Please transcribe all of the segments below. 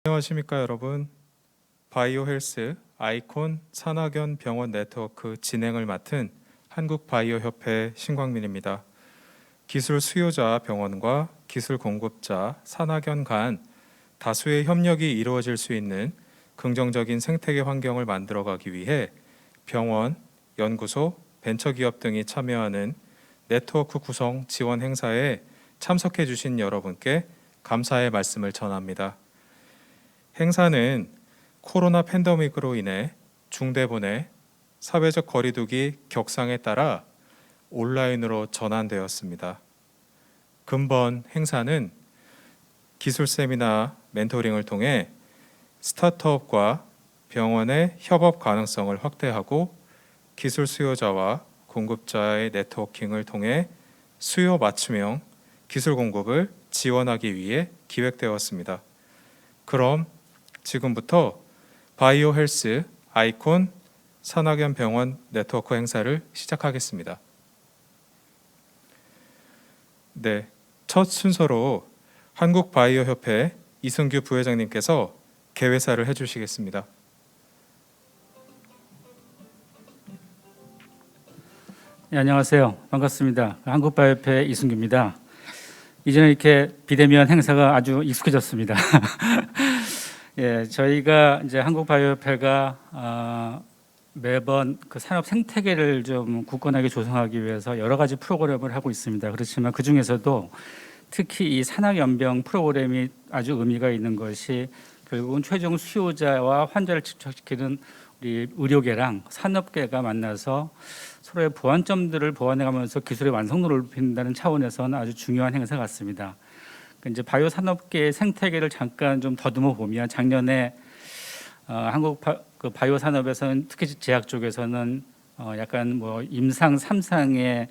안녕하십니까 여러분. 바이오헬스 아이콘 산학연 병원 네트워크 진행을 맡은 한국바이오협회 신광민입니다. 기술 수요자 병원과 기술 공급자 산학연 간 다수의 협력이 이루어질 수 있는 긍정적인 생태계 환경을 만들어가기 위해 병원, 연구소, 벤처기업 등이 참여하는 네트워크 구성 지원 행사에 참석해 주신 여러분께 감사의 말씀을 전합니다. 행사는 코로나 팬데믹으로 인해 중대본의 사회적 거리두기 격상에 따라 온라인으로 전환되었습니다. 근본 행사는 기술 세미나 멘토링을 통해 스타트업과 병원의 협업 가능성을 확대하고 기술 수요자와 공급자의 네트워킹을 통해 수요 맞춤형 기술 공급을 지원하기 위해 기획되었습니다. 그럼 지금부터 바이오헬스 아이콘 산학연 병원 네트워크 행사를 시작하겠습니다. 네, 첫 순서로 한국바이오협회 이승규 부회장님께서 개회사를 해주시겠습니다. 네, 안녕하세요. 반갑습니다. 한국바이오협회 이승규입니다. 이제는 이렇게 비대면 행사가 아주 익숙해졌습니다. 예, 저희가 이제 한국바이오협회가 매번 그 산업 생태계를 좀 굳건하게 조성하기 위해서 여러 가지 프로그램을 하고 있습니다. 그렇지만 그 중에서도 특히 이 산학연병 프로그램이 아주 의미가 있는 것이 결국은 최종 수요자와 환자를 집착시키는 우리 의료계랑 산업계가 만나서 서로의 보완점들을 보완해가면서 기술의 완성도를 높인다는 차원에서는 아주 중요한 행사 같습니다. 이제 바이오 산업계의 생태계를 잠깐 좀 더듬어 보면 작년에 한국 바이오 산업에서는 특히 제약 쪽에서는 약간 뭐 임상 3상의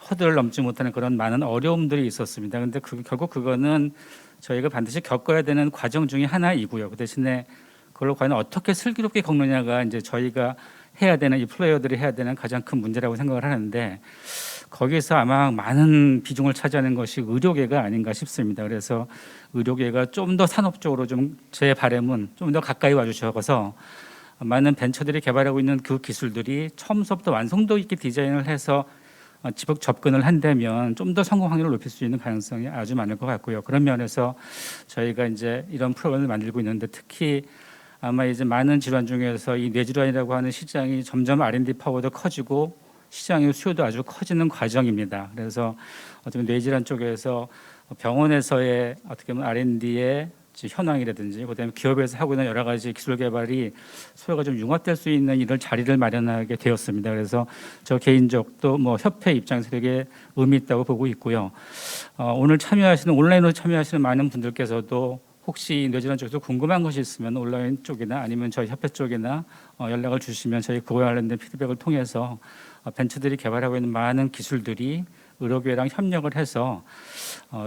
허들을 넘지 못하는 그런 많은 어려움들이 있었습니다. 그런데 결국 그거는 저희가 반드시 겪어야 되는 과정 중에 하나이고요. 그 대신에 그걸 과연 어떻게 슬기롭게 겪느냐가 이제 저희가 해야 되는 이 플레이어들이 해야 되는 가장 큰 문제라고 생각을 하는데 거기서 아마 많은 비중을 차지하는 것이 의료계가 아닌가 싶습니다. 그래서 의료계가 좀 더 산업적으로 좀 제 바람은 좀 더 가까이 와주셔서 많은 벤처들이 개발하고 있는 그 기술들이 처음부터 완성도 있게 디자인을 해서 접근을 한다면 좀 더 성공 확률을 높일 수 있는 가능성이 아주 많을 것 같고요. 그런 면에서 저희가 이제 이런 프로그램을 만들고 있는데 특히 아마 이제 많은 질환 중에서 이 뇌질환이라고 하는 시장이 점점 R&D 파워도 커지고 시장의 수요도 아주 커지는 과정입니다. 그래서 어떻게 뇌질환 쪽에서 병원에서의 어떻게 보면 R&D의 현황이라든지 그다음에 기업에서 하고 있는 여러 가지 기술 개발이 서로가 좀 융합될 수 있는 이런 자리를 마련하게 되었습니다. 그래서 저 개인적도 뭐 협회 입장에서 되게 의미 있다고 보고 있고요. 오늘 참여하시는 온라인으로 참여하시는 많은 분들께서도 혹시 뇌질환 쪽에서 궁금한 것이 있으면 온라인 쪽이나 아니면 저희 협회 쪽이나 연락을 주시면 저희 그거에 관련된 피드백을 통해서 벤처들이 개발하고 있는 많은 기술들이 의료계랑 협력을 해서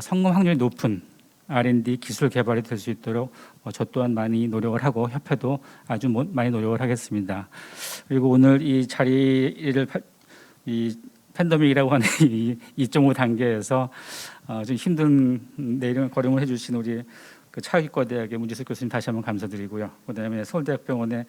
성공 확률이 높은 R&D 기술 개발이 될 수 있도록 저 또한 많이 노력을 하고 협회도 아주 많이 노력을 하겠습니다. 그리고 오늘 이 자리를 이 팬데믹이라고 하는 2.5 단계에서 좀 힘든 내일 걸음을 해주신 우리 그 차의과대학의 문지석 교수님 다시 한번 감사드리고요. 그다음에 서울대학병원의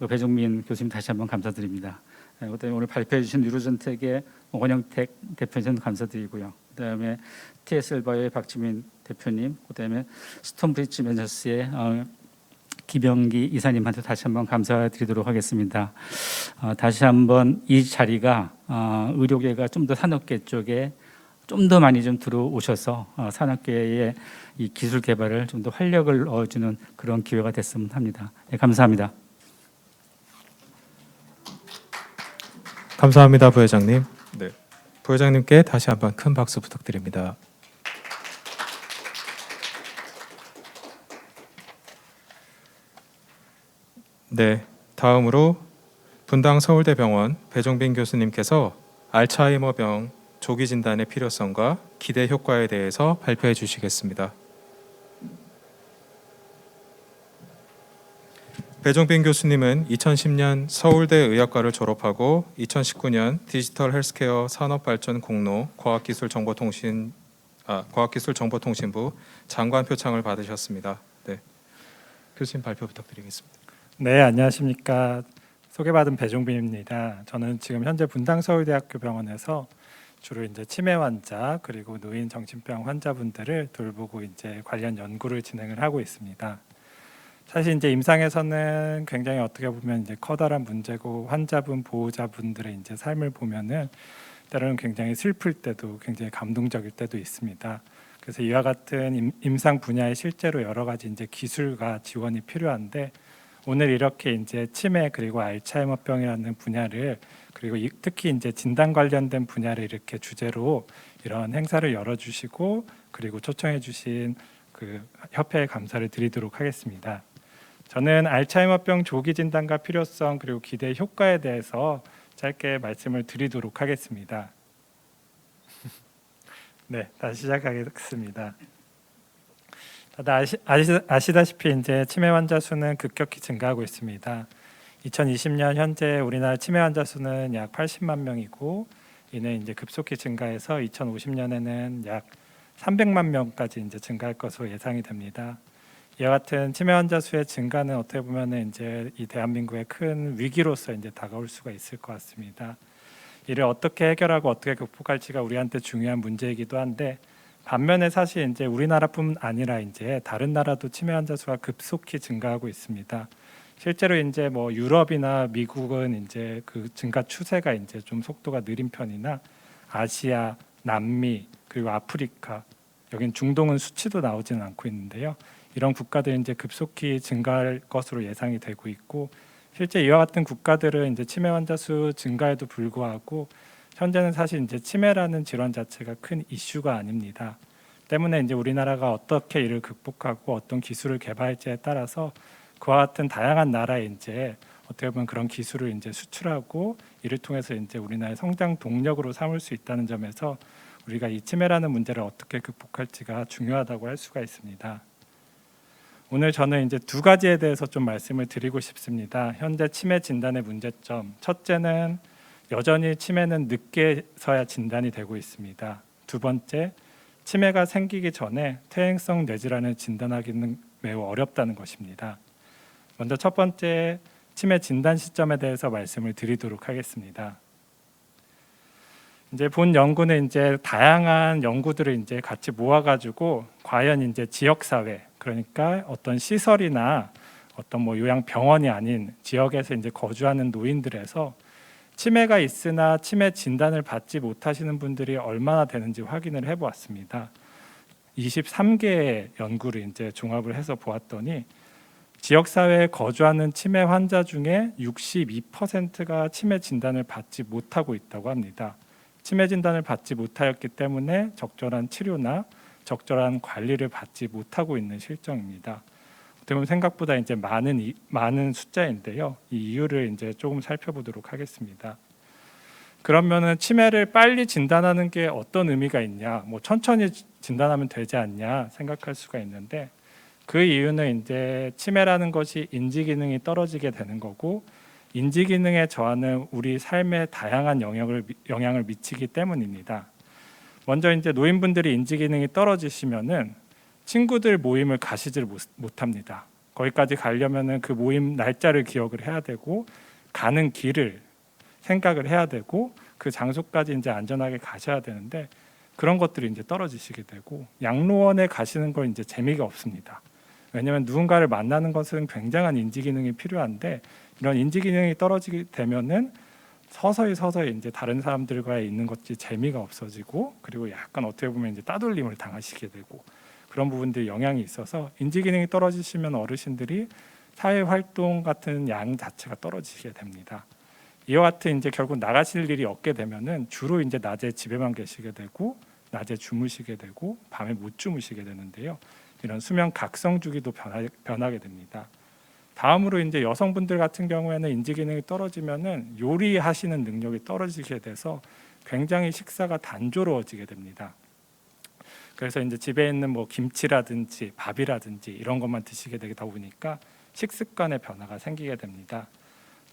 배종민 교수님 다시 한번 감사드립니다. 그다음에 오늘 발표해 주신 뉴로전텍의 원영택 대표님 감사드리고요. 그다음에 TSL바이오의 박지민 대표님, 그다음에 스톤브리지 벤처스의 기병기 이사님한테 다시 한번 감사드리도록 하겠습니다. 다시 한번 이 자리가 의료계가 좀 더 산업계 쪽에 좀 더 많이 좀 들어오셔서 산업계의 이 기술 개발을 좀 더 활력을 넣어주는 그런 기회가 됐으면 합니다. 네, 감사합니다. 감사합니다, 부회장님. 네, 부회장님께 다시 한번 큰 박수 부탁드립니다. 네, 다음으로 분당 서울대병원 배종빈 교수님께서 알츠하이머병 조기 진단의 필요성과 기대 효과에 대해서 발표해 주시겠습니다. 배종빈 교수님은 2010년 서울대 의학과를 졸업하고 2019년 디지털 헬스케어 산업발전 공로 과학기술정보통신부 장관 표창을 받으셨습니다. 네. 교수님 발표 부탁드리겠습니다. 네, 안녕하십니까. 소개받은 배종빈입니다. 저는 지금 현재 분당서울대학교 병원에서 주로 이제 치매 환자 그리고 노인 정신병 환자분들을 돌보고 이제 관련 연구를 진행을 하고 있습니다. 사실 이제 임상에서는 굉장히 어떻게 보면 이제 커다란 문제고 환자분 보호자분들의 이제 삶을 보면은 때로는 굉장히 슬플 때도 굉장히 감동적일 때도 있습니다. 그래서 이와 같은 임상 분야에 실제로 여러 가지 이제 기술과 지원이 필요한데 오늘 이렇게 이제 치매 그리고 알츠하이머병이라는 분야를 그리고 특히 이제 진단 관련된 분야를 이렇게 주제로 이런 행사를 열어주시고 그리고 초청해주신 그 협회에 감사를 드리도록 하겠습니다. 저는 알츠하이머병 조기 진단과 필요성 그리고 기대 효과에 대해서 짧게 말씀을 드리도록 하겠습니다. 네, 다시 시작하겠습니다. 다들 아시다시피 이제 치매 환자 수는 급격히 증가하고 있습니다. 2020년 현재 우리나라 치매 환자 수는 약 80만 명이고 이는 이제 급속히 증가해서 2050년에는 약 300만 명까지 이제 증가할 것으로 예상이 됩니다. 이와 같은 치매 환자 수의 증가는 어떻게 보면은 이제 이 대한민국의 큰 위기로서 이제 다가올 수가 있을 것 같습니다. 이를 어떻게 해결하고 어떻게 극복할지가 우리한테 중요한 문제이기도 한데 반면에 사실 이제 우리나라뿐 아니라 이제 다른 나라도 치매 환자 수가 급속히 증가하고 있습니다. 실제로 이제 뭐 유럽이나 미국은 이제 그 증가 추세가 이제 좀 속도가 느린 편이나 아시아, 남미 그리고 아프리카 여긴 중동은 수치도 나오지는 않고 있는데요. 이런 국가들은 이제 급속히 증가할 것으로 예상이 되고 있고 실제 이와 같은 국가들은 이제 치매 환자 수 증가에도 불구하고 현재는 사실 이제 치매라는 질환 자체가 큰 이슈가 아닙니다. 때문에 이제 우리나라가 어떻게 이를 극복하고 어떤 기술을 개발할지에 따라서 그와 같은 다양한 나라에 이제 어떻게 보면 그런 기술을 이제 수출하고 이를 통해서 이제 우리나라의 성장 동력으로 삼을 수 있다는 점에서 우리가 이 치매라는 문제를 어떻게 극복할지가 중요하다고 할 수가 있습니다. 오늘 저는 이제 두 가지에 대해서 좀 말씀을 드리고 싶습니다. 현재 치매 진단의 문제점. 첫째는 여전히 치매는 늦게서야 진단이 되고 있습니다. 두 번째, 치매가 생기기 전에 퇴행성 뇌질환을 진단하기는 매우 어렵다는 것입니다. 먼저 첫 번째 치매 진단 시점에 대해서 말씀을 드리도록 하겠습니다. 이제 본 연구는 이제 다양한 연구들을 이제 같이 모아가지고 과연 이제 지역 사회 그러니까 어떤 시설이나 어떤 뭐 요양 병원이 아닌 지역에서 이제 거주하는 노인들에서 치매가 있으나 치매 진단을 받지 못하시는 분들이 얼마나 되는지 확인을 해보았습니다. 23개의 연구를 이제 종합을 해서 보았더니 지역 사회에 거주하는 치매 환자 중에 62%가 치매 진단을 받지 못하고 있다고 합니다. 치매 진단을 받지 못하였기 때문에 적절한 치료나 적절한 관리를 받지 못하고 있는 실정입니다. 어떻게 보면 생각보다 이제 많은 숫자인데요. 이 이유를 이제 조금 살펴보도록 하겠습니다. 그러면은 치매를 빨리 진단하는 게 어떤 의미가 있냐? 뭐 천천히 진단하면 되지 않냐 생각할 수가 있는데 그 이유는 이제 치매라는 것이 인지 기능이 떨어지게 되는 거고 인지 기능의 저하는 우리 삶에 다양한 영향을 미치기 때문입니다. 먼저 이제 노인분들이 인지 기능이 떨어지시면은 친구들 모임을 가시질 못합니다. 거기까지 가려면은 그 모임 날짜를 기억을 해야 되고 가는 길을 생각을 해야 되고 그 장소까지 이제 안전하게 가셔야 되는데 그런 것들이 이제 떨어지시게 되고 양로원에 가시는 건 이제 재미가 없습니다. 왜냐하면 누군가를 만나는 것은 굉장한 인지 기능이 필요한데 이런 인지 기능이 떨어지게 되면은 서서히 이제 다른 사람들과 있는 것이 재미가 없어지고 그리고 약간 어떻게 보면 이제 따돌림을 당하시게 되고 그런 부분들이 영향이 있어서 인지 기능이 떨어지시면 어르신들이 사회 활동 같은 양 자체가 떨어지게 됩니다. 이와 같은 이제 결국 나가실 일이 없게 되면은 주로 이제 낮에 집에만 계시게 되고 낮에 주무시게 되고 밤에 못 주무시게 되는데요. 이런 수면 각성 주기도 변하게 됩니다. 다음으로 이제 여성분들 같은 경우에는 인지 기능이 떨어지면은 요리하시는 능력이 떨어지게 돼서 굉장히 식사가 단조로워지게 됩니다. 그래서 이제 집에 있는 뭐 김치라든지 밥이라든지 이런 것만 드시게 되다 보니까 식습관의 변화가 생기게 됩니다.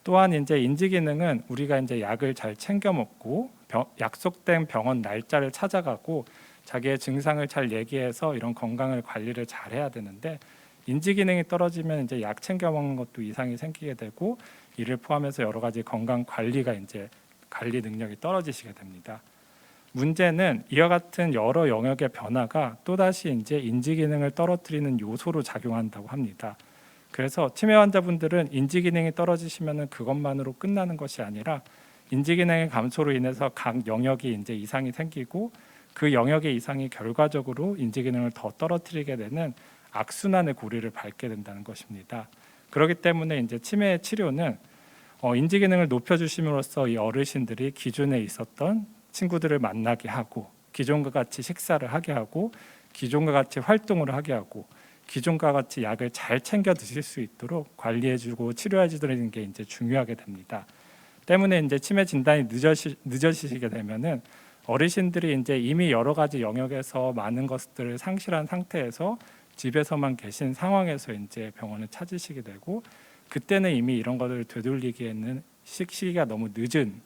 또한 이제 인지 기능은 우리가 이제 약을 잘 챙겨 먹고 약속된 병원 날짜를 찾아가고 자기의 증상을 잘 얘기해서 이런 건강을 관리를 잘 해야 되는데 인지 기능이 떨어지면 이제 약 챙겨 먹는 것도 이상이 생기게 되고 이를 포함해서 여러 가지 건강 관리가 이제 관리 능력이 떨어지시게 됩니다. 문제는 이와 같은 여러 영역의 변화가 또다시 이제 인지 기능을 떨어뜨리는 요소로 작용한다고 합니다. 그래서 치매 환자분들은 인지 기능이 떨어지시면은 그것만으로 끝나는 것이 아니라 인지 기능의 감소로 인해서 각 영역이 이제 이상이 생기고 그 영역의 이상이 결과적으로 인지 기능을 더 떨어뜨리게 되는 악순환의 고리를 밟게 된다는 것입니다. 그렇기 때문에 이제 치매 치료는 인지 기능을 높여주심으로써 이 어르신들이 기존에 있었던 친구들을 만나게 하고 기존과 같이 식사를 하게 하고 기존과 같이 활동을 하게 하고 기존과 같이 약을 잘 챙겨 드실 수 있도록 관리해주고 치료해주는 게 이제 중요하게 됩니다. 때문에 이제 치매 진단이 늦어지시게 되면은 어르신들이 이제 이미 여러 가지 영역에서 많은 것들을 상실한 상태에서 집에서만 계신 상황에서 이제 병원을 찾으시게 되고 그때는 이미 이런 것을 되돌리기에는 시기가 너무 늦은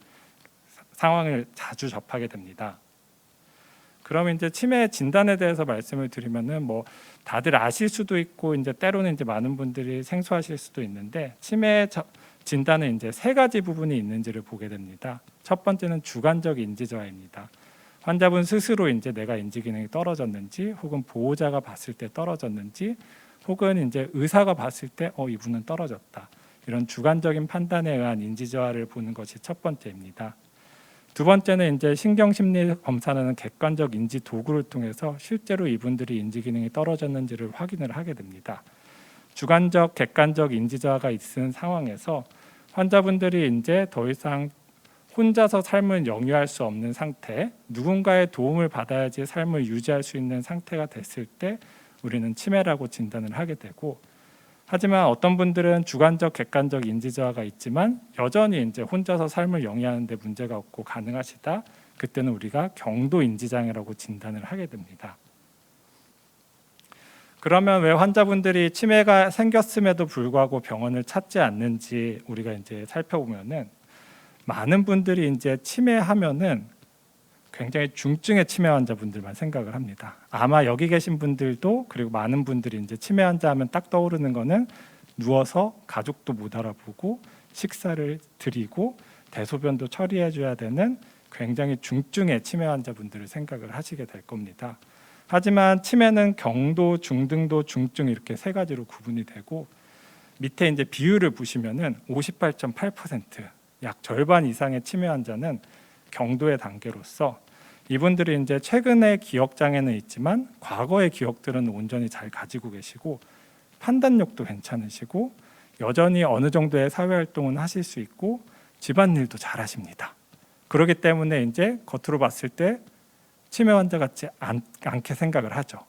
상황을 자주 접하게 됩니다. 그러면 이제 치매 진단에 대해서 말씀을 드리면은 뭐 다들 아실 수도 있고 이제 때로는 이제 많은 분들이 생소하실 수도 있는데 치매 진단은 이제 세 가지 부분이 있는지를 보게 됩니다. 첫 번째는 주관적 인지 저하입니다. 환자분 스스로 이제 내가 인지 기능이 떨어졌는지 혹은 보호자가 봤을 때 떨어졌는지 혹은 이제 의사가 봤을 때 이분은 떨어졌다. 이런 주관적인 판단에 의한 인지 저하를 보는 것이 첫 번째입니다. 두 번째는 이제 신경심리 검사라는 객관적 인지 도구를 통해서 실제로 이분들이 인지 기능이 떨어졌는지를 확인을 하게 됩니다. 주관적, 객관적 인지 저하가 있는 상황에서 환자분들이 이제 더 이상 혼자서 삶을 영위할 수 없는 상태, 누군가의 도움을 받아야지 삶을 유지할 수 있는 상태가 됐을 때 우리는 치매라고 진단을 하게 되고, 하지만 어떤 분들은 주관적, 객관적 인지 저하가 있지만 여전히 이제 혼자서 삶을 영위하는 데 문제가 없고 가능하시다. 그때는 우리가 경도 인지 장애라고 진단을 하게 됩니다. 그러면 왜 환자분들이 치매가 생겼음에도 불구하고 병원을 찾지 않는지 우리가 이제 살펴보면은 많은 분들이 이제 치매하면은 굉장히 중증의 치매 환자분들만 생각을 합니다. 아마 여기 계신 분들도 그리고 많은 분들이 이제 치매 환자 하면 딱 떠오르는 거는 누워서 가족도 못 알아보고 식사를 드리고 대소변도 처리해 줘야 되는 굉장히 중증의 치매 환자분들을 생각을 하시게 될 겁니다. 하지만 치매는 경도, 중등도, 중증 이렇게 세 가지로 구분이 되고 밑에 이제 비율을 보시면은 58.8%, 약 절반 이상의 치매 환자는 경도의 단계로서 이분들이 이제 최근의 기억 장애는 있지만 과거의 기억들은 온전히 잘 가지고 계시고 판단력도 괜찮으시고 여전히 어느 정도의 사회 활동은 하실 수 있고 집안일도 잘 하십니다. 그렇기 때문에 이제 겉으로 봤을 때 치매 환자 같지 않게 생각을 하죠.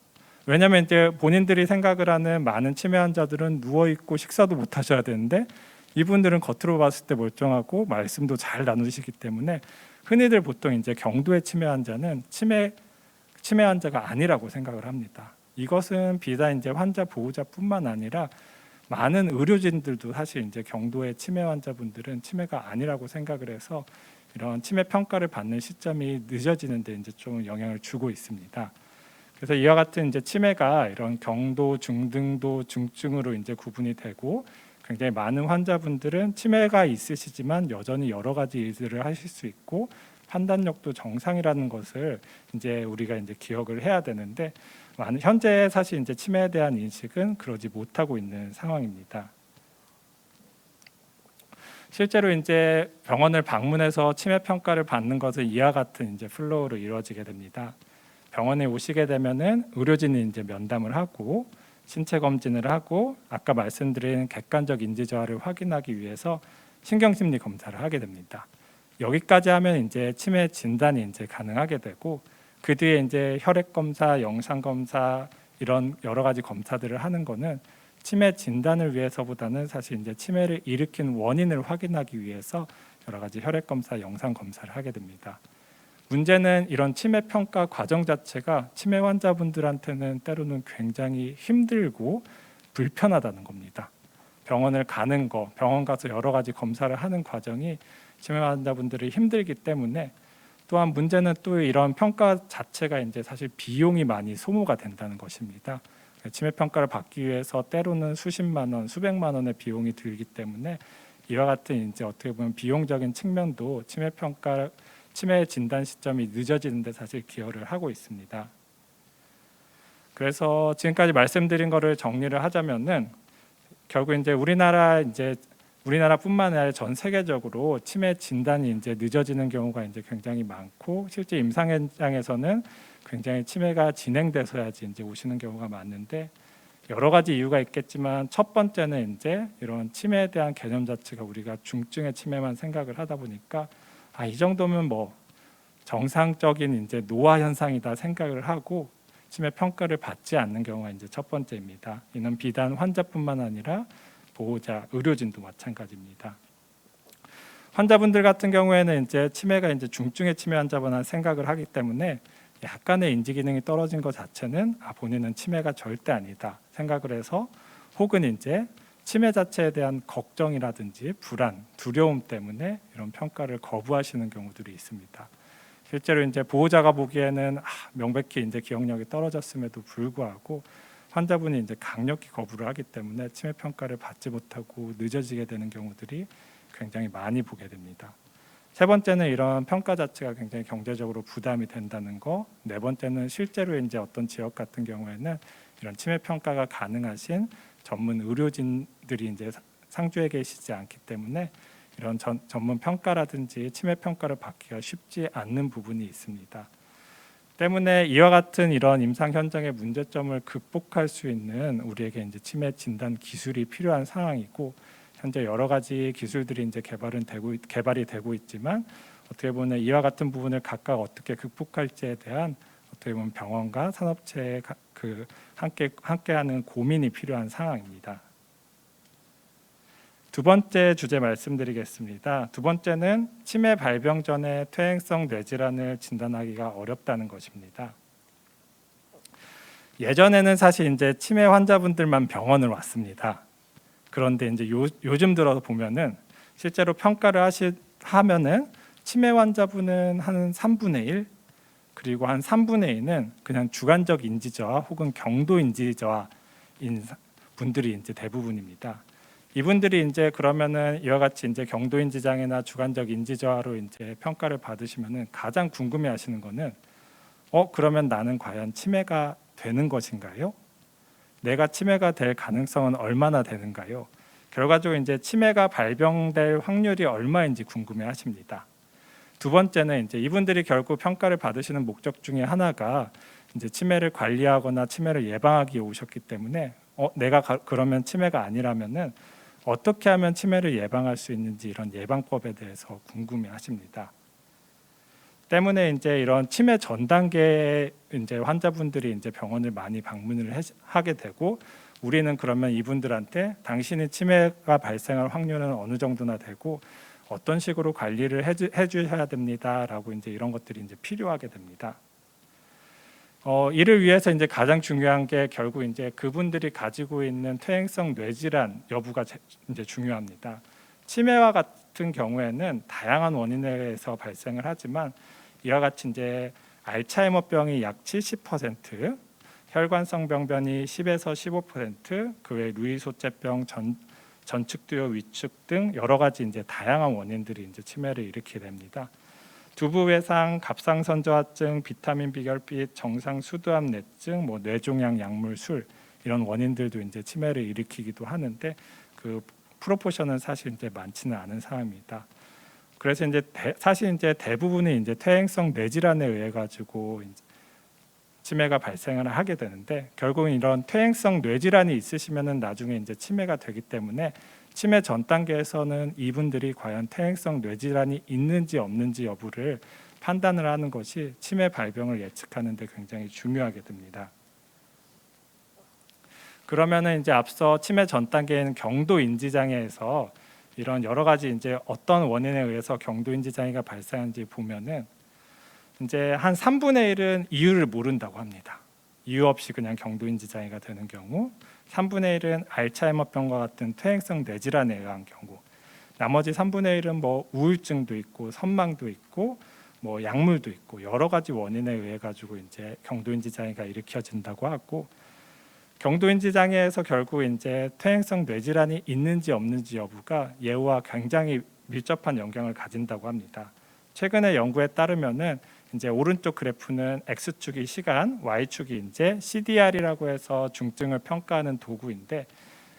왜냐하면 이제 본인들이 생각을 하는 많은 치매 환자들은 누워 있고 식사도 못 하셔야 되는데 이분들은 겉으로 봤을 때 멀쩡하고 말씀도 잘 나누시기 때문에 흔히들 보통 이제 경도의 치매 환자는 치매 환자가 아니라고 생각을 합니다. 이것은 비단 이제 환자 보호자뿐만 아니라 많은 의료진들도 사실 이제 경도의 치매 환자분들은 치매가 아니라고 생각을 해서 이런 치매 평가를 받는 시점이 늦어지는데 이제 좀 영향을 주고 있습니다. 그래서 이와 같은 이제 치매가 이런 경도, 중등도, 중증으로 이제 구분이 되고 굉장히 많은 환자분들은 치매가 있으시지만 여전히 여러 가지 일들을 하실 수 있고 판단력도 정상이라는 것을 이제 우리가 이제 기억을 해야 되는데 현재 사실 이제 치매에 대한 인식은 그러지 못하고 있는 상황입니다. 실제로 이제 병원을 방문해서 치매 평가를 받는 것은 이와 같은 이제 플로우로 이루어지게 됩니다. 병원에 오시게 되면은 의료진이 이제 면담을 하고 신체 검진을 하고 아까 말씀드린 객관적 인지 저하를 확인하기 위해서 신경심리 검사를 하게 됩니다. 여기까지 하면 이제 치매 진단이 이제 가능하게 되고 그 뒤에 이제 혈액 검사, 영상 검사 이런 여러 가지 검사들을 하는 거는 치매 진단을 위해서보다는 사실 이제 치매를 일으킨 원인을 확인하기 위해서 여러 가지 혈액 검사, 영상 검사를 하게 됩니다. 문제는 이런 치매 평가 과정 자체가 치매 환자분들한테는 때로는 굉장히 힘들고 불편하다는 겁니다. 병원을 가는 거, 병원 가서 여러 가지 검사를 하는 과정이 치매 환자분들이 힘들기 때문에 또한 문제는 또 이런 평가 자체가 이제 사실 비용이 많이 소모가 된다는 것입니다. 치매 평가를 받기 위해서 때로는 수십만 원, 수백만 원의 비용이 들기 때문에 이와 같은 이제 어떻게 보면 비용적인 측면도 치매 진단 시점이 늦어지는데 사실 기여를 하고 있습니다. 그래서 지금까지 말씀드린 거를 정리를 하자면은 결국 이제 우리나라뿐만 아니라 전 세계적으로 치매 진단이 이제 늦어지는 경우가 이제 굉장히 많고 실제 임상 현장에서는 굉장히 치매가 진행돼서야지 이제 오시는 경우가 많은데 여러 가지 이유가 있겠지만 첫 번째는 이제 이런 치매에 대한 개념 자체가 우리가 중증의 치매만 생각을 하다 보니까 이 정도면 뭐 정상적인 이제 노화 현상이다 생각을 하고 치매 평가를 받지 않는 경우가 이제 첫 번째입니다. 이는 비단 환자뿐만 아니라 보호자, 의료진도 마찬가지입니다. 환자분들 같은 경우에는 이제 치매가 이제 중증의 치매 환자분한 생각을 하기 때문에 약간의 인지 기능이 떨어진 것 자체는 본인은 치매가 절대 아니다 생각을 해서 혹은 이제 치매 자체에 대한 걱정이라든지 불안, 두려움 때문에 이런 평가를 거부하시는 경우들이 있습니다. 실제로 이제 보호자가 보기에는 명백히 이제 기억력이 떨어졌음에도 불구하고 환자분이 이제 강력히 거부를 하기 때문에 치매 평가를 받지 못하고 늦어지게 되는 경우들이 굉장히 많이 보게 됩니다. 세 번째는 이런 평가 자체가 굉장히 경제적으로 부담이 된다는 거. 네 번째는 실제로 이제 어떤 지역 같은 경우에는 이런 치매 평가가 가능하신 전문 의료진들이 이제 상주에 계시지 않기 때문에 이런 전문 평가라든지 치매 평가를 받기가 쉽지 않는 부분이 있습니다. 때문에 이와 같은 이런 임상 현장의 문제점을 극복할 수 있는 우리에게 이제 치매 진단 기술이 필요한 상황이고 현재 여러 가지 기술들이 이제 개발이 되고 있지만 어떻게 보면 이와 같은 부분을 각각 어떻게 극복할지에 대한 어떻게 보면 병원과 산업체의 함께하는 고민이 필요한 상황입니다. 두 번째 주제 말씀드리겠습니다. 두 번째는 치매 발병 전에 퇴행성 뇌질환을 진단하기가 어렵다는 것입니다. 예전에는 사실 이제 치매 환자분들만 병원을 왔습니다. 그런데 이제 요즘 들어서 보면은 실제로 평가를 하면은 치매 환자분은 한 3분의 1 그리고 한 3분의 2는 그냥 주관적 인지 저하 혹은 경도 인지 저하인 분들이 이제 대부분입니다. 이분들이 이제 그러면은 이와 같이 이제 경도 인지 장애나 주관적 인지 저하로 이제 평가를 받으시면은 가장 궁금해하시는 거는 그러면 나는 과연 치매가 되는 것인가요? 내가 치매가 될 가능성은 얼마나 되는가요? 결과적으로 이제 치매가 발병될 확률이 얼마인지 궁금해하십니다. 두 번째는 이제 이분들이 결국 평가를 받으시는 목적 중에 하나가 이제 치매를 관리하거나 치매를 예방하기 위해 오셨기 때문에 내가 그러면 치매가 아니라면은 어떻게 하면 치매를 예방할 수 있는지 이런 예방법에 대해서 궁금해하십니다. 때문에 이제 이런 치매 전 단계에 이제 환자분들이 이제 병원을 많이 방문을 하게 되고 우리는 그러면 이분들한테 당신의 치매가 발생할 확률은 어느 정도나 되고 어떤 식으로 관리를 해주셔야 됩니다라고 이제 이런 것들이 이제 필요하게 됩니다. 이를 위해서 이제 가장 중요한 게 결국 이제 그분들이 가지고 있는 퇴행성 뇌질환 여부가 이제 중요합니다. 치매와 같은 경우에는 다양한 원인에 의해서 발생을 하지만 이와 같이 이제 알츠하이머병이 약 70%, 혈관성 병변이 10에서 15%, 그 외 루이 소재병, 전측두여 위축 등 여러 가지 이제 다양한 원인들이 이제 치매를 일으키게 됩니다. 두부외상, 갑상선저하증, 비타민 비결핍, 정상 수두압내증, 뇌종양 약물, 이런 원인들도 이제 치매를 일으키기도 하는데 그 프로포션은 사실 이제 많지는 않은 상황입니다. 그래서 이제 사실 이제 대부분이 이제 퇴행성 뇌질환에 의해 가지고 치매가 발생을 하게 되는데 결국은 이런 퇴행성 뇌질환이 있으시면은 나중에 이제 치매가 되기 때문에 치매 전 단계에서는 이분들이 과연 퇴행성 뇌질환이 있는지 없는지 여부를 판단을 하는 것이 치매 발병을 예측하는 데 굉장히 중요하게 됩니다. 그러면은 이제 앞서 치매 전 단계에는 경도 인지 장애에서 이런 여러 가지 이제 어떤 원인에 의해서 경도 인지 장애가 발생하는지 보면은 이제 한 3분의 1은 이유를 모른다고 합니다. 이유 없이 그냥 경도 인지 장애가 되는 경우, 3분의 1은 알츠하이머병과 같은 퇴행성 뇌질환에 의한 경우, 나머지 3분의 1은 우울증도 있고 선망도 있고 약물도 있고 여러 가지 원인에 의해 가지고 이제 경도 인지 장애가 일으켜진다고 하고 경도인지 장애에서 결국 이제 퇴행성 뇌질환이 있는지 없는지 여부가 예후와 굉장히 밀접한 영향을 가진다고 합니다. 최근의 연구에 따르면은 이제 오른쪽 그래프는 X축이 시간, Y축이 이제 CDR이라고 해서 중증을 평가하는 도구인데,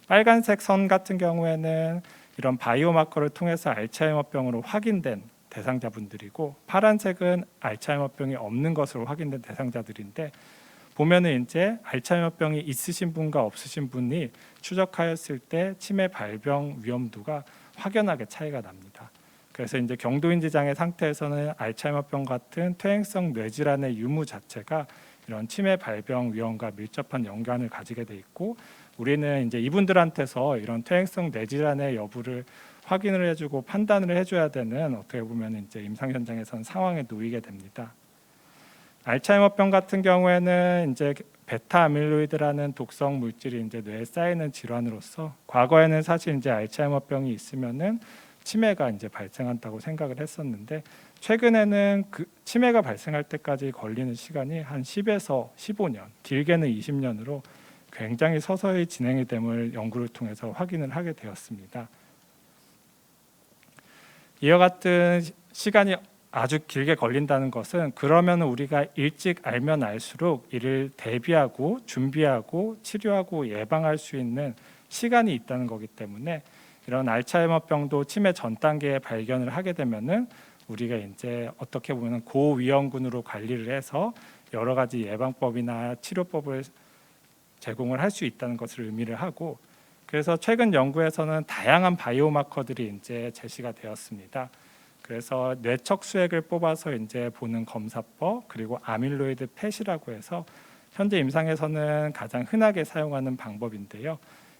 빨간색 선 같은 경우에는 이런 바이오마커를 통해서 알츠하이머병으로 확인된 대상자분들이고, 파란색은 알츠하이머병이 없는 것으로 확인된 대상자들인데, 보면은 이제 알츠하이머병이 있으신 분과 없으신 분이 추적하였을 때 치매 발병 위험도가 확연하게 차이가 납니다. 그래서 이제 경도인지 장애 상태에서는 알츠하이머병 같은 퇴행성 뇌질환의 유무 자체가 이런 치매 발병 위험과 밀접한 연관을 가지게 돼 있고, 우리는 이제 이분들한테서 이런 퇴행성 뇌질환의 여부를 확인을 해주고 판단을 해줘야 되는, 어떻게 보면 이제 임상 현장에서는 상황에 놓이게 됩니다. 알츠하이머병 같은 경우에는 이제 베타 아밀로이드라는 독성 물질이 이제 뇌에 쌓이는 질환으로서, 과거에는 사실 이제 알츠하이머병이 있으면은 치매가 이제 발생한다고 생각을 했었는데, 최근에는 그 치매가 발생할 때까지 걸리는 시간이 한 10에서 15년, 길게는 20년으로 굉장히 서서히 진행이 됨을 연구를 통해서 확인을 하게 되었습니다. 이와 같은 시간이 아주 길게 걸린다는 것은, 그러면 우리가 일찍 알면 알수록 이를 대비하고 준비하고 치료하고 예방할 수 있는 시간이 있다는 거기 때문에, 이런 알츠하이머병도 치매 전 단계에 발견을 하게 되면은 우리가 이제 어떻게 보면 고위험군으로 관리를 해서 여러 가지 예방법이나 치료법을 제공을 할 수 있다는 것을 의미를 하고, 그래서 최근 연구에서는 다양한 바이오마커들이 이제 제시가 되었습니다. 그래서 뇌척 수액을 뽑아서 이제 보는 검사법, 그리고 아밀로이드 펫이라고 해서 현재 임상에서는 가장 흔하게 사용하는 방법인데요.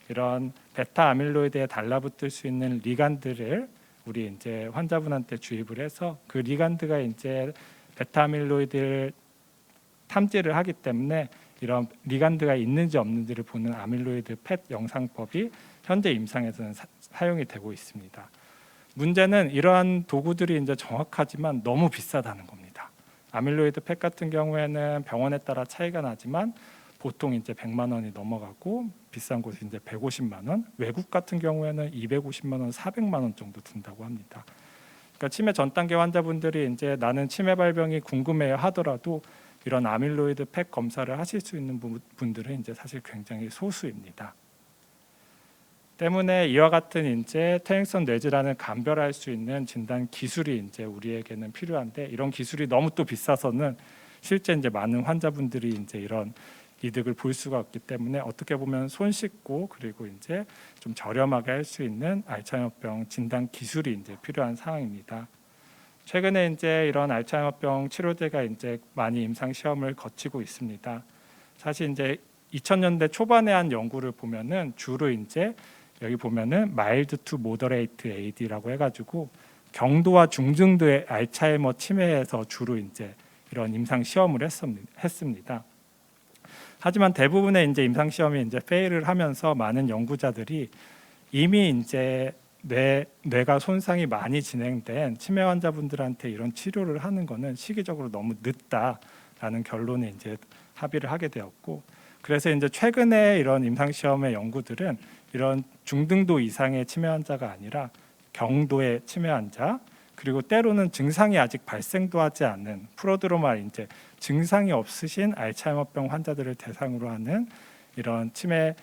이런 베타 아밀로이드에 달라붙을 수 있는 리간드를 우리 이제 환자분한테 주입을 해서, 그 리간드가 이제 베타 아밀로이드를 탐지를 하기 때문에 이런 리간드가 있는지 없는지를 보는 아밀로이드 펫 영상법이 현재 임상에서는 사용이 되고 있습니다. 문제는 이러한 도구들이 이제 정확하지만 너무 비싸다는 겁니다. 아밀로이드 펫 같은 경우에는 병원에 따라 차이가 나지만 보통 이제 100만 원이 넘어가고, 비싼 곳이 이제 150만 원, 외국 같은 경우에는 250만 원, 400만 원 정도 든다고 합니다. 그러니까 치매 전 단계 환자분들이 이제 나는 치매 발병이 궁금해요 하더라도 이런 아밀로이드 펫 검사를 하실 수 있는 분들은 이제 사실 굉장히 소수입니다. 때문에 이와 같은 이제 퇴행성 뇌질환을 감별할 수 있는 진단 기술이 이제 우리에게는 필요한데, 이런 기술이 너무 또 비싸서는 실제 이제 많은 환자분들이 이제 이런 이득을 볼 수가 없기 때문에, 어떻게 보면 손쉽고 그리고 이제 좀 저렴하게 할 수 있는 알츠하이머병 진단 기술이 이제 필요한 상황입니다. 최근에 이제 이런 알츠하이머병 치료제가 이제 많이 임상 시험을 거치고 있습니다. 사실 이제 2000년대 초반에 한 연구를 보면은 주로 이제 여기 보면은 마일드 투 모더레이트 AD라고 해가지고 경도와 중증도의 알츠하이머 치매에서 주로 이제 이런 임상 시험을 했습니다. 하지만 대부분의 이제 임상 시험이 이제 페일을 하면서 많은 연구자들이 이미 이제 뇌가 손상이 많이 진행된 치매 환자분들한테 이런 치료를 하는 것은 시기적으로 너무 늦다라는 결론에 이제 합의를 하게 되었고, 그래서 이제 최근에 이런 임상 시험의 연구들은 이런 중등도 이상의 치매 환자가 아니라 경도의 치매 환자, 그리고 때로는 증상이 아직 발생도 하지 않는 프로드로말 이제 증상이 없으신 알츠하이머병 환자들을 대상으로 하는 이런 치매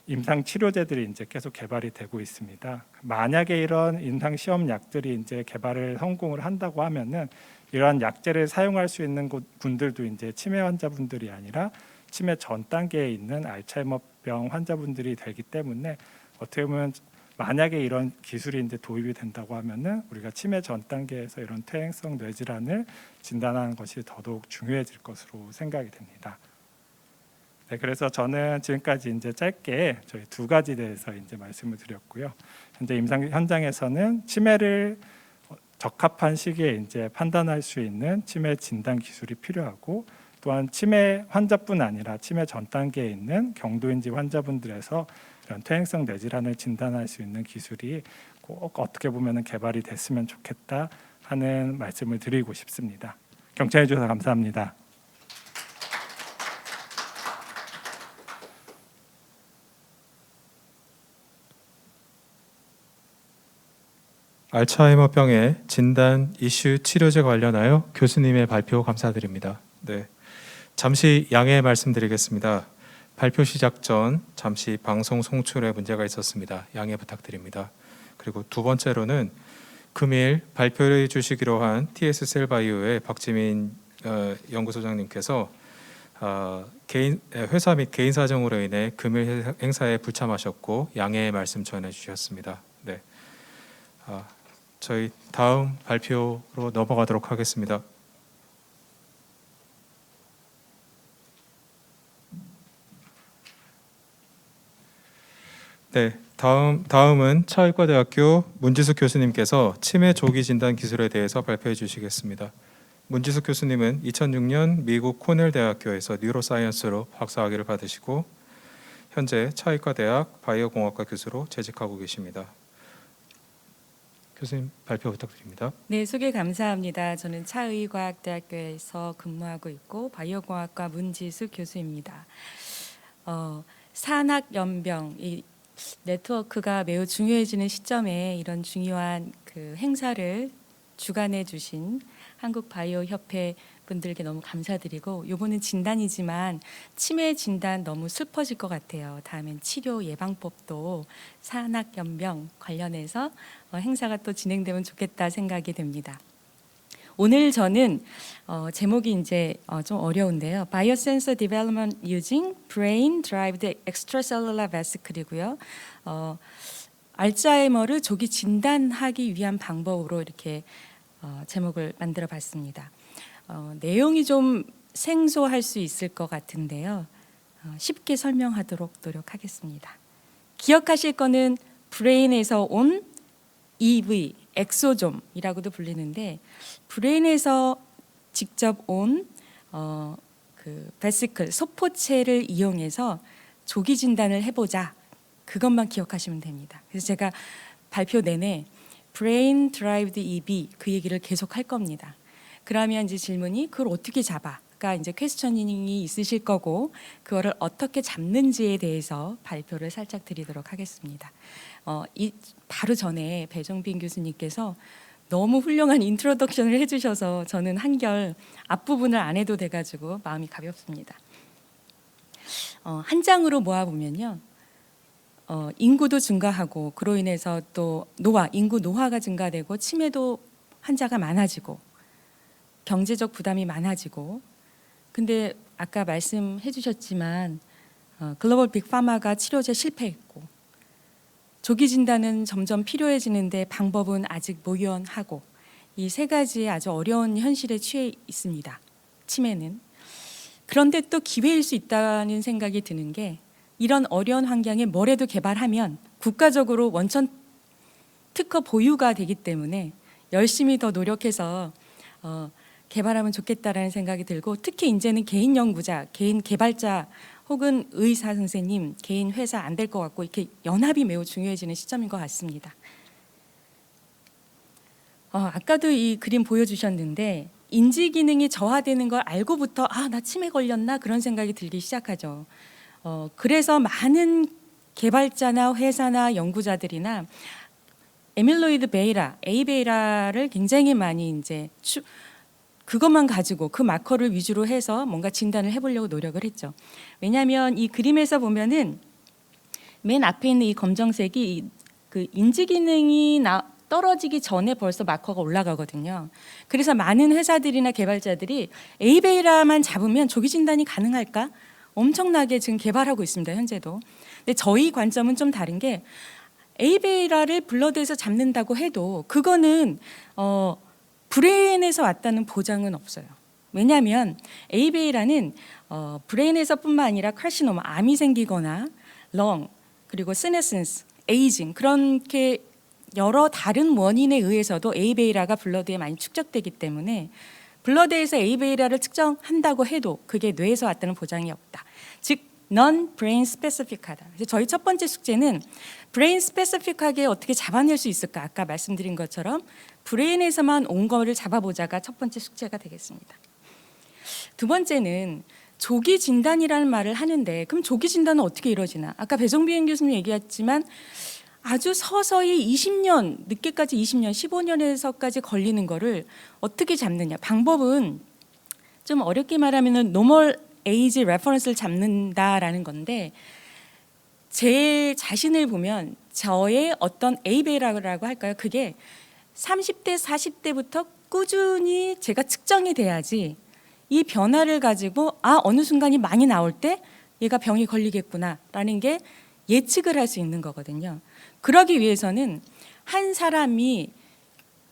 임상 치료제들이 이제 계속 개발이 되고 있습니다. 만약에 이런 임상 시험 약들이 이제 개발을 성공을 한다고 하면은 이러한 약제를 사용할 수 있는 분들도 이제 치매 환자분들이 아니라 치매 전 단계에 있는 알츠하이머병 환자분들이 되기 때문에, 어떻게 보면 만약에 이런 기술이 이제 도입이 된다고 하면은 우리가 치매 전 단계에서 이런 퇴행성 뇌질환을 진단하는 것이 더더욱 중요해질 것으로 생각이 됩니다. 네, 그래서 저는 지금까지 이제 짧게 저희 두 가지 대해서 이제 말씀을 드렸고요. 현재 임상 현장에서는 치매를 적합한 시기에 이제 판단할 수 있는 치매 진단 기술이 필요하고, 또한 치매 환자뿐 아니라 치매 전 단계에 있는 경도인지 환자분들에서 이런 퇴행성 뇌질환을 진단할 수 있는 기술이 꼭 어떻게 보면 개발이 됐으면 좋겠다 하는 말씀을 드리고 싶습니다. 경청해 주셔서 감사합니다. 알츠하이머병의 진단, 이슈, 치료제 관련하여 교수님의 발표 감사드립니다. 네, 잠시 양해 말씀드리겠습니다. 발표 시작 전 잠시 방송 송출에 문제가 있었습니다. 양해 부탁드립니다. 그리고 두 번째로는 금일 발표해 주시기로 한 TS 셀바이오의 박지민 연구소장님께서 회사 및 개인 사정으로 인해 금일 행사에 불참하셨고 양해의 말씀 전해 주셨습니다. 네, 저희 다음 발표로 넘어가도록 하겠습니다. 네, 다음은 차의과대학교 문지숙 교수님께서 치매 조기 진단 기술에 대해서 발표해 주시겠습니다. 문지숙 교수님은 2006년 미국 코넬 대학교에서 뉴로사이언스로 박사학위를 받으시고 현재 차의과대학 바이오공학과 교수로 재직하고 계십니다. 교수님 발표 부탁드립니다. 네, 소개 감사합니다. 저는 차의과학대학교에서 근무하고 있고 바이오공학과 문지숙 교수입니다. 산학연병, 이 네트워크가 매우 중요해지는 시점에 이런 중요한 그 행사를 주관해 주신 한국바이오협회 분들께 너무 감사드리고, 요거는 진단이지만 치매 진단 너무 슬퍼질 것 같아요. 다음엔 치료 예방법도 산학연병 관련해서 행사가 또 진행되면 좋겠다 생각이 됩니다. 오늘 저는 제목이 이제 좀 어려운데요. Biosensor Development Using Brain Derived Extracellular Vesicle이고요. 알츠하이머를 조기 진단하기 위한 방법으로 이렇게 제목을 만들어봤습니다. 내용이 좀 생소할 수 있을 것 같은데요. 쉽게 설명하도록 노력하겠습니다. 기억하실 거는 브레인에서 온 EV, 엑소좀이라고도 불리는데, 브레인에서 직접 온 그 베시클, 소포체를 이용해서 조기 진단을 해보자. 그것만 기억하시면 됩니다. 그래서 제가 발표 내내 Brain Derived EB 그 얘기를 계속 할 겁니다. 그러면 이제 질문이 그걸 어떻게 잡아가 이제 퀘스처닝이 있으실 거고, 그거를 어떻게 잡는지에 대해서 발표를 살짝 드리도록 하겠습니다. 바로 전에 배정빈 교수님께서 너무 훌륭한 인트로덕션을 해주셔서 저는 한결 앞부분을 안 해도 돼가지고 마음이 가볍습니다. 한 장으로 모아보면요, 인구도 증가하고 그로 인해서 또 인구 노화가 증가되고 치매도 환자가 많아지고 경제적 부담이 많아지고, 근데 아까 말씀해 주셨지만 글로벌 빅파마가 치료제 실패했고 조기 진단은 점점 필요해지는데 방법은 아직 모연하고, 이 세 가지의 아주 어려운 현실에 취해 있습니다. 치매는. 그런데 또 기회일 수 있다는 생각이 드는 게, 이런 어려운 환경에 뭐라도 개발하면 국가적으로 원천 특허 보유가 되기 때문에 열심히 더 노력해서 개발하면 좋겠다라는 생각이 들고, 특히 이제는 개인 연구자, 개인 개발자 혹은 의사 선생님, 개인 회사 안 될 것 같고, 이렇게 연합이 매우 중요해지는 시점인 것 같습니다. 아까도 이 그림 보여주셨는데, 인지 기능이 저하되는 걸 알고부터 나 치매 걸렸나 그런 생각이 들기 시작하죠. 그래서 많은 개발자나 회사나 연구자들이나 에밀로이드 베이라, A베이라를 굉장히 많이 이제 그것만 가지고 그 마커를 위주로 해서 뭔가 진단을 해보려고 노력을 했죠. 왜냐하면 이 그림에서 보면은 맨 앞에 있는 이 검정색이 그 인지 기능이 떨어지기 전에 벌써 마커가 올라가거든요. 그래서 많은 회사들이나 개발자들이 A베이라만 잡으면 조기 진단이 가능할까? 엄청나게 지금 개발하고 있습니다, 현재도. 근데 저희 관점은 좀 다른 게, A베이라를 블러드에서 잡는다고 해도 그거는 브레인에서 왔다는 보장은 없어요. 왜냐하면 A베이라는 브레인에서뿐만 아니라 카시노마, 암이 생기거나 렁, 그리고 시네센스, 에이징, 그렇게 여러 다른 원인에 의해서도 A베이라가 블러드에 많이 축적되기 때문에 블러드에서 A베이라를 측정한다고 해도 그게 뇌에서 왔다는 보장이 없다. 즉 non-brain specific하다. 그래서 저희 첫 번째 숙제는 brain specific하게 어떻게 잡아낼 수 있을까? 아까 말씀드린 것처럼 브레인에서만 온 거를 잡아보자가 첫 번째 숙제가 되겠습니다. 두 번째는 조기 진단이라는 말을 하는데, 그럼 조기 진단은 어떻게 이루어지나? 아까 배정빈 교수님 얘기했지만 아주 서서히 20년, 늦게까지 20년, 15년에서까지 걸리는 거를 어떻게 잡느냐. 방법은 좀 어렵게 말하면은 노멀 에이지 레퍼런스를 잡는다라는 건데, 제 자신을 보면 저의 어떤 에이베라고 할까요? 그게 30대, 40대부터 꾸준히 제가 측정이 돼야지 이 변화를 가지고 어느 순간이 많이 나올 때 얘가 병이 걸리겠구나라는 게 예측을 할 수 있는 거거든요. 그러기 위해서는 한 사람이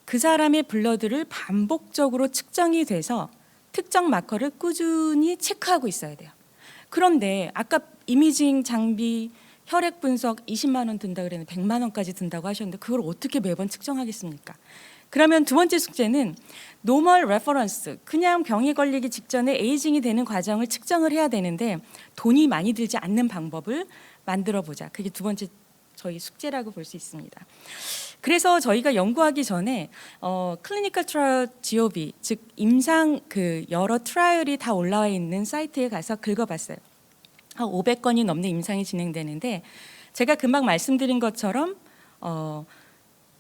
그 사람의 블러드를 반복적으로 측정이 돼서 특정 마커를 꾸준히 체크하고 있어야 돼요. 그런데 아까 이미징 장비 혈액 분석 20만 원 든다 그랬는데 100만 원까지 든다고 하셨는데 그걸 어떻게 매번 측정하겠습니까? 그러면 두 번째 숙제는 노멀 레퍼런스, 그냥 병이 걸리기 직전에 에이징이 되는 과정을 측정을 해야 되는데 돈이 많이 들지 않는 방법을 만들어 보자. 그게 두 번째 저희 숙제라고 볼 수 있습니다. 그래서 저희가 연구하기 전에 클리니컬 트라이얼 GOV, 즉 임상 그 여러 트라이얼이 다 올라와 있는 사이트에 가서 긁어봤어요. 한 500건이 넘는 임상이 진행되는데 제가 금방 말씀드린 것처럼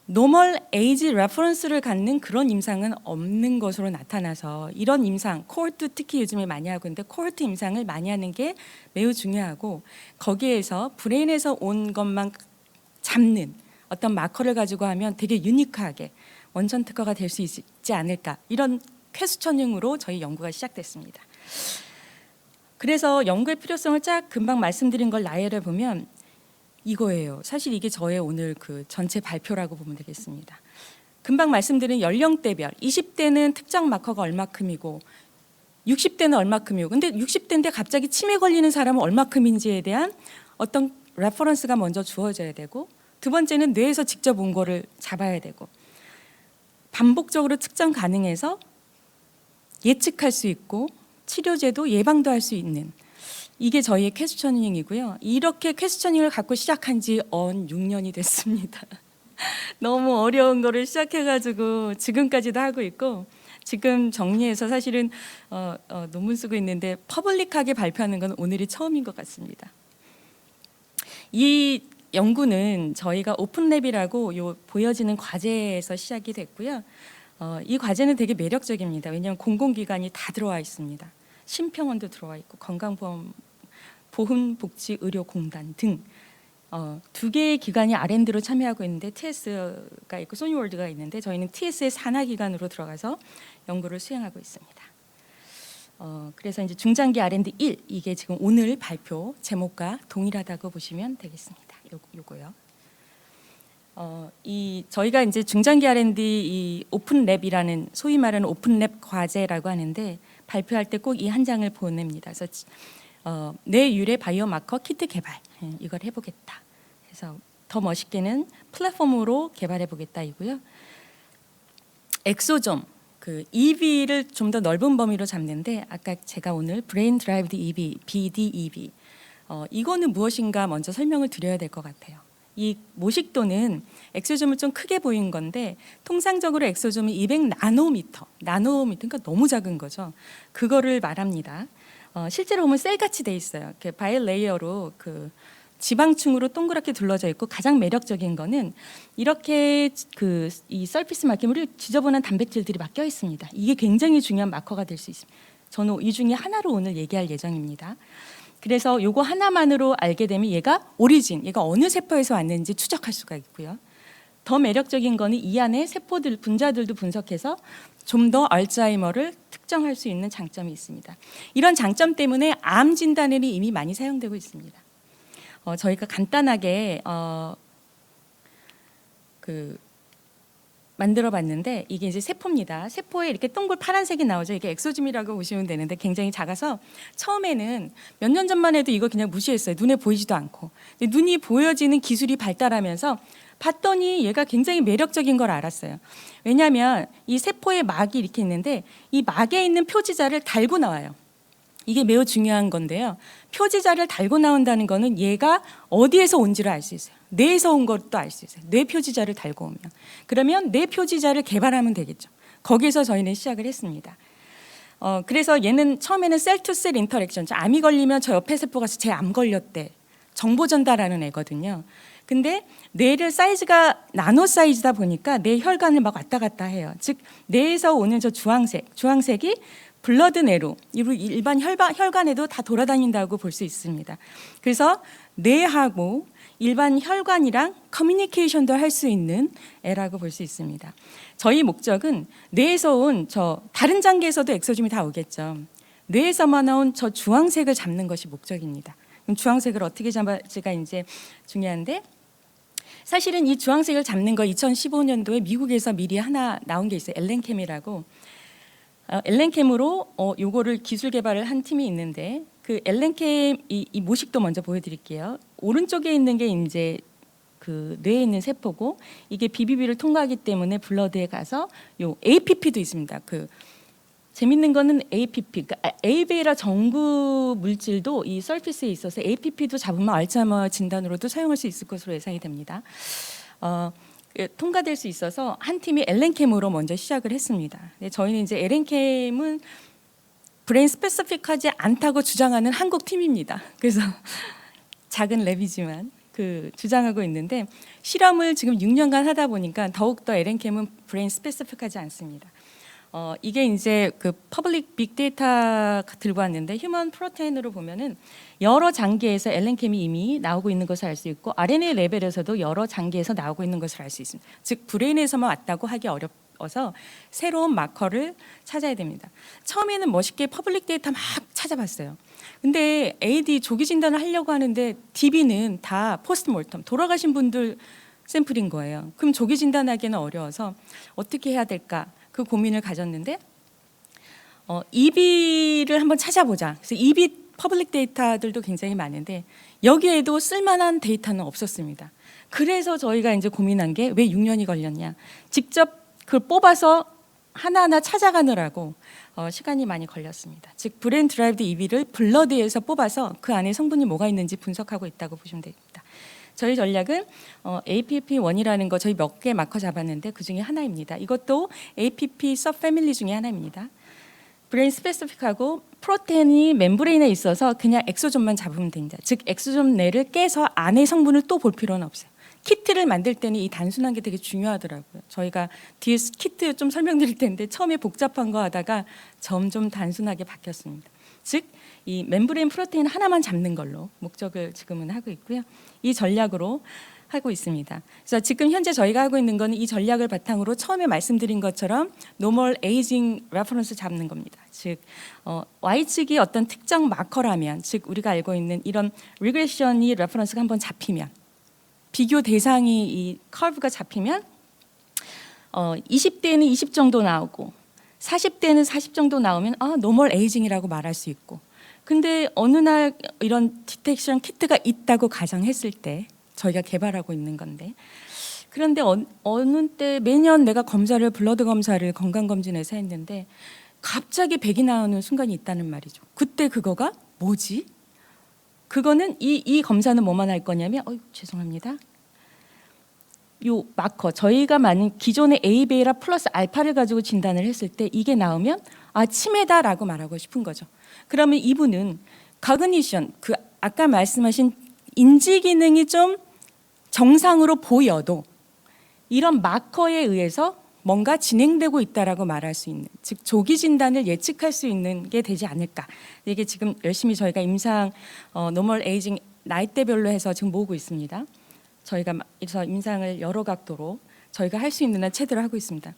노멀 에이지 레퍼런스를 갖는 그런 임상은 없는 것으로 나타나서 이런 임상, 코호트 특히 요즘에 많이 하고 있는데 코호트 임상을 많이 하는 게 매우 중요하고 거기에서 브레인에서 온 것만 잡는 어떤 마커를 가지고 하면 되게 유니크하게 원천 특허가 될 수 있지 않을까, 이런 쾌수천능으로 저희 연구가 시작됐습니다. 그래서 연구의 필요성을 쫙 금방 말씀드린 걸 나열해 보면 이거예요. 사실 이게 저의 오늘 그 전체 발표라고 보면 되겠습니다. 금방 말씀드린 연령대별 20대는 특정 마커가 얼마큼이고 60대는 얼마큼이고, 근데 60대인데 갑자기 치매 걸리는 사람은 얼마큼인지에 대한 어떤 레퍼런스가 먼저 주어져야 되고, 두 번째는 뇌에서 직접 온 거를 잡아야 되고, 반복적으로 측정 가능해서 예측할 수 있고 치료제도 예방도 할 수 있는, 이게 저희의 퀘스처닝이고요. 이렇게 퀘스처닝을 갖고 시작한 지 6년이 됐습니다. 너무 어려운 거를 시작해가지고 지금까지도 하고 있고, 지금 정리해서 사실은 논문 쓰고 있는데 퍼블릭하게 발표하는 건 오늘이 처음인 것 같습니다. 이 연구는 저희가 오픈랩이라고 요 보여지는 과제에서 시작이 됐고요. 이 과제는 되게 매력적입니다. 왜냐하면 공공기관이 다 들어와 있습니다. 심평원도 들어와 있고 보훈복지의료공단 등 2개의 기관이 R&D로 참여하고 있는데 TS가 있고 소니월드가 있는데 저희는 TS의 산하기관으로 들어가서 연구를 수행하고 있습니다. 그래서 이제 중장기 R&D 1, 이게 지금 오늘 발표 제목과 동일하다고 보시면 되겠습니다. 요거요. 저희가 이제 중장기 R&D 이 오픈랩이라는, 소위 말하는 오픈랩 과제라고 하는데 발표할 때 꼭 이 한 장을 보냅니다. 그래서 뇌유래 바이오마커 키트 개발, 이걸 해보겠다. 그래서 더 멋있게는 플랫폼으로 개발해보겠다 이고요. 엑소좀, 그 EV를 좀 더 넓은 범위로 잡는데 아까 제가 오늘 브레인 드라이브드 EV, BDEV, 이거는 무엇인가 먼저 설명을 드려야 될 것 같아요. 이 모식도는 엑소좀을 좀 크게 보인 건데 통상적으로 엑소좀이 200 나노미터, 그러니까 너무 작은 거죠. 그거를 말합니다. 실제로 보면 셀같이 돼 있어요. 이렇게 바이올 레이어로 그 지방층으로 동그랗게 둘러져 있고, 가장 매력적인 거는 이렇게 이 서피스 마켓물을 지저분한 단백질들이 막 껴 있습니다. 이게 굉장히 중요한 마커가 될 수 있습니다. 저는 이 중에 하나로 오늘 얘기할 예정입니다. 그래서 요거 하나만으로 알게 되면 얘가 오리진, 얘가 어느 세포에서 왔는지 추적할 수가 있고요. 더 매력적인 거는 이 안에 세포들, 분자들도 분석해서 좀 더 알츠하이머를 특정할 수 있는 장점이 있습니다. 이런 장점 때문에 암 진단에는 이미 많이 사용되고 있습니다. 저희가 간단하게 만들어봤는데 이게 이제 세포입니다. 세포에 이렇게 동글 파란색이 나오죠. 이게 엑소즘이라고 보시면 되는데 굉장히 작아서 처음에는 몇 년 전만 해도 이거 그냥 무시했어요. 눈에 보이지도 않고. 근데 눈이 보여지는 기술이 발달하면서 봤더니 얘가 굉장히 매력적인 걸 알았어요. 왜냐하면 이 세포에 막이 이렇게 있는데 이 막에 있는 표지자를 달고 나와요. 이게 매우 중요한 건데요. 표지자를 달고 나온다는 거는 얘가 어디에서 온지를 알 수 있어요. 뇌에서 온 것도 알 수 있어요. 뇌 표지자를 달고 오면. 그러면 뇌 표지자를 개발하면 되겠죠. 거기에서 저희는 시작을 했습니다. 그래서 얘는 처음에는 셀 투 셀 인터랙션, 암이 걸리면 저 옆에 세포가 제 암 걸렸대 정보 전달하는 애거든요. 근데 뇌를 사이즈가 나노 사이즈다 보니까 뇌 혈관을 막 왔다 갔다 해요. 즉 뇌에서 오는 저 주황색이 블러드 뇌로 일반 혈관에도 다 돌아다닌다고 볼 수 있습니다. 그래서 뇌하고 일반 혈관이랑 커뮤니케이션도 할 수 있는 애라고 볼 수 있습니다. 저희 목적은 뇌에서 온 저 다른 장기에서도 엑소즘이 다 오겠죠. 뇌에서만 나온 저 주황색을 잡는 것이 목적입니다. 그럼 주황색을 어떻게 잡을지가 이제 중요한데, 사실은 이 주황색을 잡는 거 2015년도에 미국에서 미리 하나 나온 게 있어요. 엘렌캠이라고. 엘렌캠으로 요거를 기술 개발을 한 팀이 있는데, 그 엘렌캠 이 모식도 먼저 보여드릴게요. 오른쪽에 있는 게 이제 그 뇌에 있는 세포고, 이게 BBB를 통과하기 때문에 블러드에 가서 요 APP도 있습니다. 그 재밌는 거는 APP, 그러니까 에이베라 정구 물질도 이 서피스에 있어서 APP도 잡으면 알츠하이머 진단으로도 사용할 수 있을 것으로 예상이 됩니다. 통과될 수 있어서 한 팀이 엘렌캠으로 먼저 시작을 했습니다. 근데 저희는 이제 엘렌캠은 브레인 스페시픽하지 않다고 주장하는 한국 팀입니다. 그래서 작은 랩이지만 그 주장하고 있는데, 실험을 지금 6년간 하다 보니까 더욱더 엘렌캠은 브레인 스페시픽하지 않습니다. 이게 이제 그 퍼블릭 빅데이터 들고 왔는데, 휴먼 프로테인으로 보면은 여러 장기에서 엘렌캠이 이미 나오고 있는 것을 알 수 있고, RNA 레벨에서도 여러 장기에서 나오고 있는 것을 알 수 있습니다. 즉 브레인에서만 왔다고 하기 어려워서 새로운 마커를 찾아야 됩니다. 처음에는 멋있게 퍼블릭 데이터 막 찾아봤어요. 근데 AD 조기 진단을 하려고 하는데 DB는 다 포스트모르텀 돌아가신 분들 샘플인 거예요. 그럼 조기 진단하기는 어려워서 어떻게 해야 될까? 그 고민을 가졌는데, EB를 한번 찾아보자. 그래서 EB 퍼블릭 데이터들도 굉장히 많은데 여기에도 쓸만한 데이터는 없었습니다. 그래서 저희가 이제 고민한 게 왜 6년이 걸렸냐. 직접 그걸 뽑아서 하나하나 찾아가느라고 시간이 많이 걸렸습니다. 즉 브레인 드라이브드 EB를 블러드에서 뽑아서 그 안에 성분이 뭐가 있는지 분석하고 있다고 보시면 됩니다. 저희 전략은 APP1이라는 거 저희 몇 개 마커 잡았는데 그 중에 하나입니다. 이것도 APP 섭 패밀리 중에 하나입니다. 브레인 스페시픽하고 프로테인이 멤브레인에 있어서 그냥 엑소좀만 잡으면 됩니다. 즉 엑소좀 내를 깨서 안에 성분을 또 볼 필요는 없어요. 키트를 만들 때는 이 단순한 게 되게 중요하더라고요. 저희가 뒤에 키트 좀 설명드릴 텐데 처음에 복잡한 거 하다가 점점 단순하게 바뀌었습니다. 즉 이 멤브레인 프로테인 하나만 잡는 걸로 목적을 지금은 하고 있고요. 이 전략으로 하고 있습니다. 그래서 지금 현재 저희가 하고 있는 건 이 전략을 바탕으로 처음에 말씀드린 것처럼 노멀 에이징 레퍼런스 잡는 겁니다. 즉 Y축이 어떤 특정 마커라면, 즉 우리가 알고 있는 이런 리그레션이 레퍼런스가 한번 잡히면, 비교 대상이 이 커브가 잡히면 20대에는 20 정도 나오고 40대에는 40 정도 나오면 노멀 에이징이라고 말할 수 있고, 근데 어느 날 이런 디텍션 키트가 있다고 가정했을 때 저희가 개발하고 있는 건데, 그런데 어느 때 매년 내가 검사를 블러드 검사를 건강검진에서 했는데 갑자기 100이 나오는 순간이 있다는 말이죠. 그때 그거가 뭐지? 그거는 이 검사는 뭐만 할 거냐면 죄송합니다. 요 마커 저희가 많은 기존의 A 베이라 플러스 알파를 가지고 진단을 했을 때 이게 나오면 치매다라고 말하고 싶은 거죠. 그러면 이분은 거그니션, 그 아까 말씀하신 인지 기능이 좀 정상으로 보여도 이런 마커에 의해서 뭔가 진행되고 있다라고 말할 수 있는, 즉 조기 진단을 예측할 수 있는 게 되지 않을까. 이게 지금 열심히 저희가 임상 노멀 에이징 나이대별로 해서 지금 모으고 있습니다. 저희가 그래서 임상을 여러 각도로 저희가 할 수 있는 한 최대로 하고 있습니다.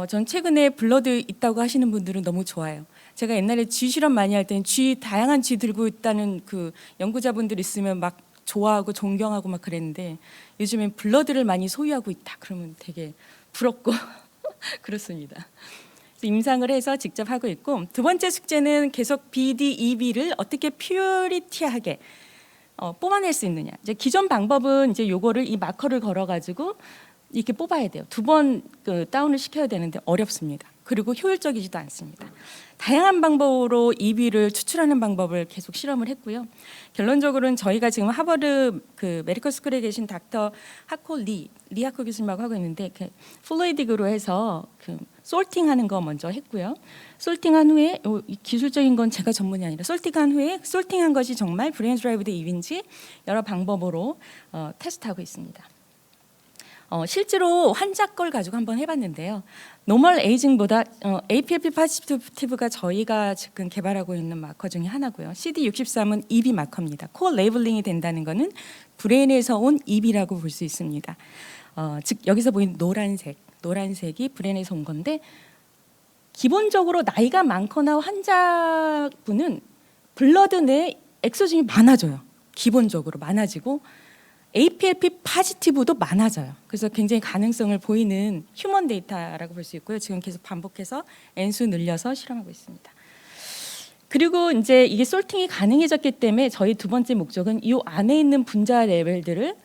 전 최근에 블러드 있다고 하시는 분들은 너무 좋아요. 제가 옛날에 쥐 실험 많이 할 때는 다양한 쥐 들고 있다는 그 연구자분들 있으면 막 좋아하고 존경하고 막 그랬는데, 요즘엔 블러드를 많이 소유하고 있다 그러면 되게 부럽고 그렇습니다. 그래서 임상을 해서 직접 하고 있고, 두 번째 숙제는 계속 BD-EB를 어떻게 퓨리티하게 뽑아낼 수 있느냐. 이제 기존 방법은 이제 요거를 이 마커를 걸어가지고 이렇게 뽑아야 돼요. 두 번 다운을 시켜야 되는데 어렵습니다. 그리고 효율적이지도 않습니다. 다양한 방법으로 EB를 추출하는 방법을 계속 실험을 했고요. 결론적으로는 저희가 지금 하버드 그 메디컬 스쿨에 계신 닥터 하코 리 하코 교수님하고 하고 있는데 플루이딕으로 해서 그 솔팅하는 거 먼저 했고요. 솔팅한 후에 이 기술적인 건 제가 전문이 아니라 솔팅한 것이 정말 브레인 드라이브드 EB인지 여러 방법으로 테스트하고 있습니다. 실제로 환자 걸 가지고 한번 해봤는데요. 노멀 에이징보다 APLP 파지티브가 저희가 지금 개발하고 있는 마커 중에 하나고요. CD63은 EB 마커입니다. 코 레이블링이 된다는 것은 브레인에서 온 EB라고 볼 수 있습니다. 즉 여기서 보이는 노란색이 브레인에서 온 건데 기본적으로 나이가 많거나 환자분은 블러드 내 엑소진이 많아져요. 기본적으로 많아지고 APLP 파지티브도 많아져요. 그래서 굉장히 가능성을 보이는 휴먼 데이터라고 볼 수 있고요. 지금 계속 반복해서 N수 늘려서 실험하고 있습니다. 그리고 이제 이게 솔팅이 가능해졌기 때문에 저희 두 번째 목적은 이 안에 있는 분자 레벨들을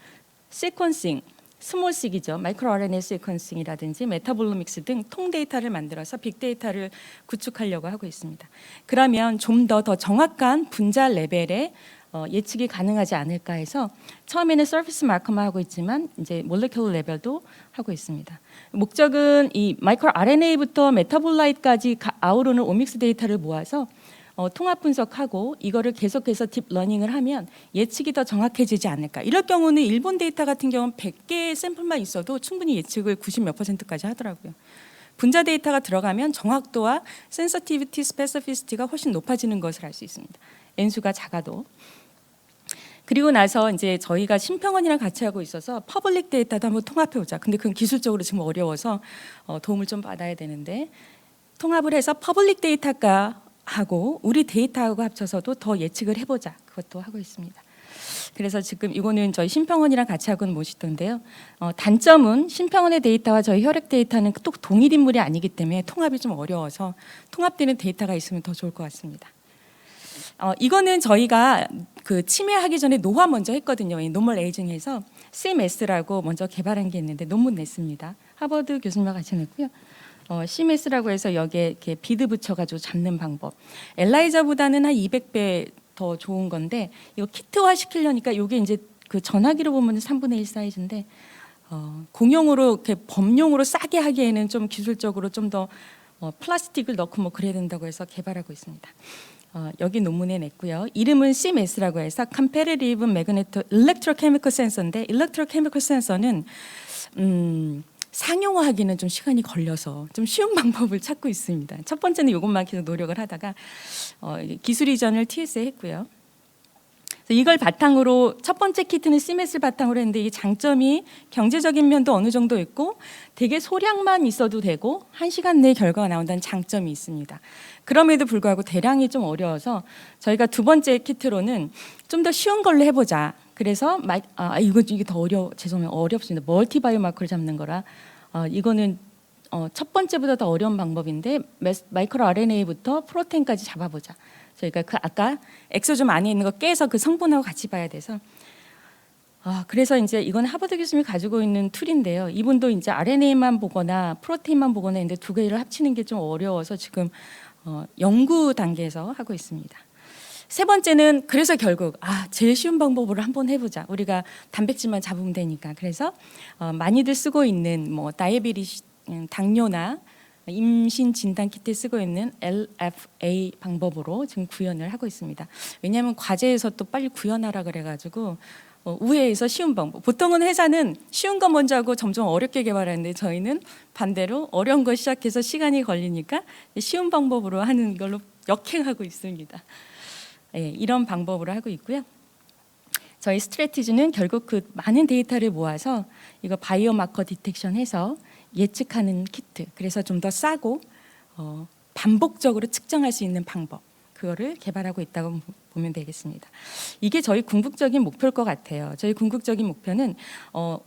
시퀀싱, 스몰식이죠. 마이크로 RNA 시퀀싱이라든지 메타볼로믹스 등 통 데이터를 만들어서 빅데이터를 구축하려고 하고 있습니다. 그러면 좀 더 정확한 분자 레벨의 예측이 가능하지 않을까 해서 처음에는 서피스 마커만 하고 있지만 이제 몰레큘러 레벨도 하고 있습니다. 목적은 이 마이크로 RNA부터 메타볼라이트까지 아우르는 오믹스 데이터를 모아서 통합 분석하고 이거를 계속해서 딥러닝을 하면 예측이 더 정확해지지 않을까. 이럴 경우는 일본 데이터 같은 경우는 100개의 샘플만 있어도 충분히 예측을 90몇 %까지 하더라고요. 분자 데이터가 들어가면 정확도와 센서티비티, 스페시피시티가 훨씬 높아지는 것을 알 수 있습니다. N수가 작아도. 그리고 나서 이제 저희가 심평원이랑 같이 하고 있어서 퍼블릭 데이터도 한번 통합해 보자. 근데 그건 기술적으로 지금 어려워서 도움을 좀 받아야 되는데 통합을 해서 퍼블릭 데이터가 하고 우리 데이터하고 합쳐서도 더 예측을 해보자. 그것도 하고 있습니다. 그래서 지금 이거는 저희 심평원이랑 같이 하고 있는 모시던데요. 단점은 심평원의 데이터와 저희 혈액 데이터는 또 동일 인물이 아니기 때문에 통합이 좀 어려워서 통합되는 데이터가 있으면 더 좋을 것 같습니다. 이거는 저희가 그 치매하기 전에 노화 먼저 했거든요. 이 노멀 에이징에서 CMS라고 먼저 개발한 게 있는데 논문 냈습니다. 하버드 교수님과 같이 냈고요. CMS라고 해서 여기에 이렇게 비드 붙여가지고 잡는 방법. 엘라이자보다는 한 200배 더 좋은 건데 이거 키트화 시키려니까 이게 이제 그 전화기로 보면 3분의 1 사이즈인데 공용으로 이렇게 범용으로 싸게 하기에는 좀 기술적으로 좀 더 플라스틱을 넣고 뭐 그래야 된다고 해서 개발하고 있습니다. 여기 논문에 냈고요. 이름은 CMS라고 해서 Comparative Magneto Electrochemical Sensor인데 Electrochemical Sensor는 상용화하기는 좀 시간이 걸려서 좀 쉬운 방법을 찾고 있습니다. 첫 번째는 이것만 계속 노력을 하다가 기술 이전을 TS에 했고요. 이걸 바탕으로 첫 번째 키트는 CMS를 바탕으로 했는데 이 장점이 경제적인 면도 어느 정도 있고 되게 소량만 있어도 되고 1시간 내에 결과가 나온다는 장점이 있습니다. 그럼에도 불구하고 대량이 좀 어려워서 저희가 두 번째 키트로는 좀 더 쉬운 걸로 해보자. 그래서 이게 더 어렵습니다. 멀티바이오 마커를 잡는 거라 이거는 첫 번째보다 더 어려운 방법인데 마이크로 RNA부터 프로테인까지 잡아보자. 저희가 그 아까 엑소좀 안에 있는 거 깨서 그 성분하고 같이 봐야 돼서 그래서 이제 이건 하버드 교수님이 가지고 있는 툴인데요. 이분도 이제 RNA만 보거나 프로테인만 보거나 했는데 두 개를 합치는 게 좀 어려워서 지금 연구 단계에서 하고 있습니다. 세 번째는 그래서 결국 제일 쉬운 방법으로 한번 해보자. 우리가 단백질만 잡으면 되니까. 그래서 많이들 쓰고 있는 뭐 다이아베티스 당뇨나 임신 진단 키트에 쓰고 있는 LFA 방법으로 지금 구현을 하고 있습니다. 왜냐하면 과제에서 또 빨리 구현하라 그래가지고 우회해서 쉬운 방법. 보통은 회사는 쉬운 거 먼저 하고 점점 어렵게 개발하는데 저희는 반대로 어려운 거 시작해서 시간이 걸리니까 쉬운 방법으로 하는 걸로 역행하고 있습니다. 이런 방법으로 하고 있고요. 저희 스트래티지는 결국 그 많은 데이터를 모아서 이거 바이오마커 디텍션해서 예측하는 키트. 그래서 좀 더 싸고 반복적으로 측정할 수 있는 방법. 그거를 개발하고 있다고 보면 되겠습니다. 이게 저희 궁극적인 목표일 것 같아요. 저희 궁극적인 목표는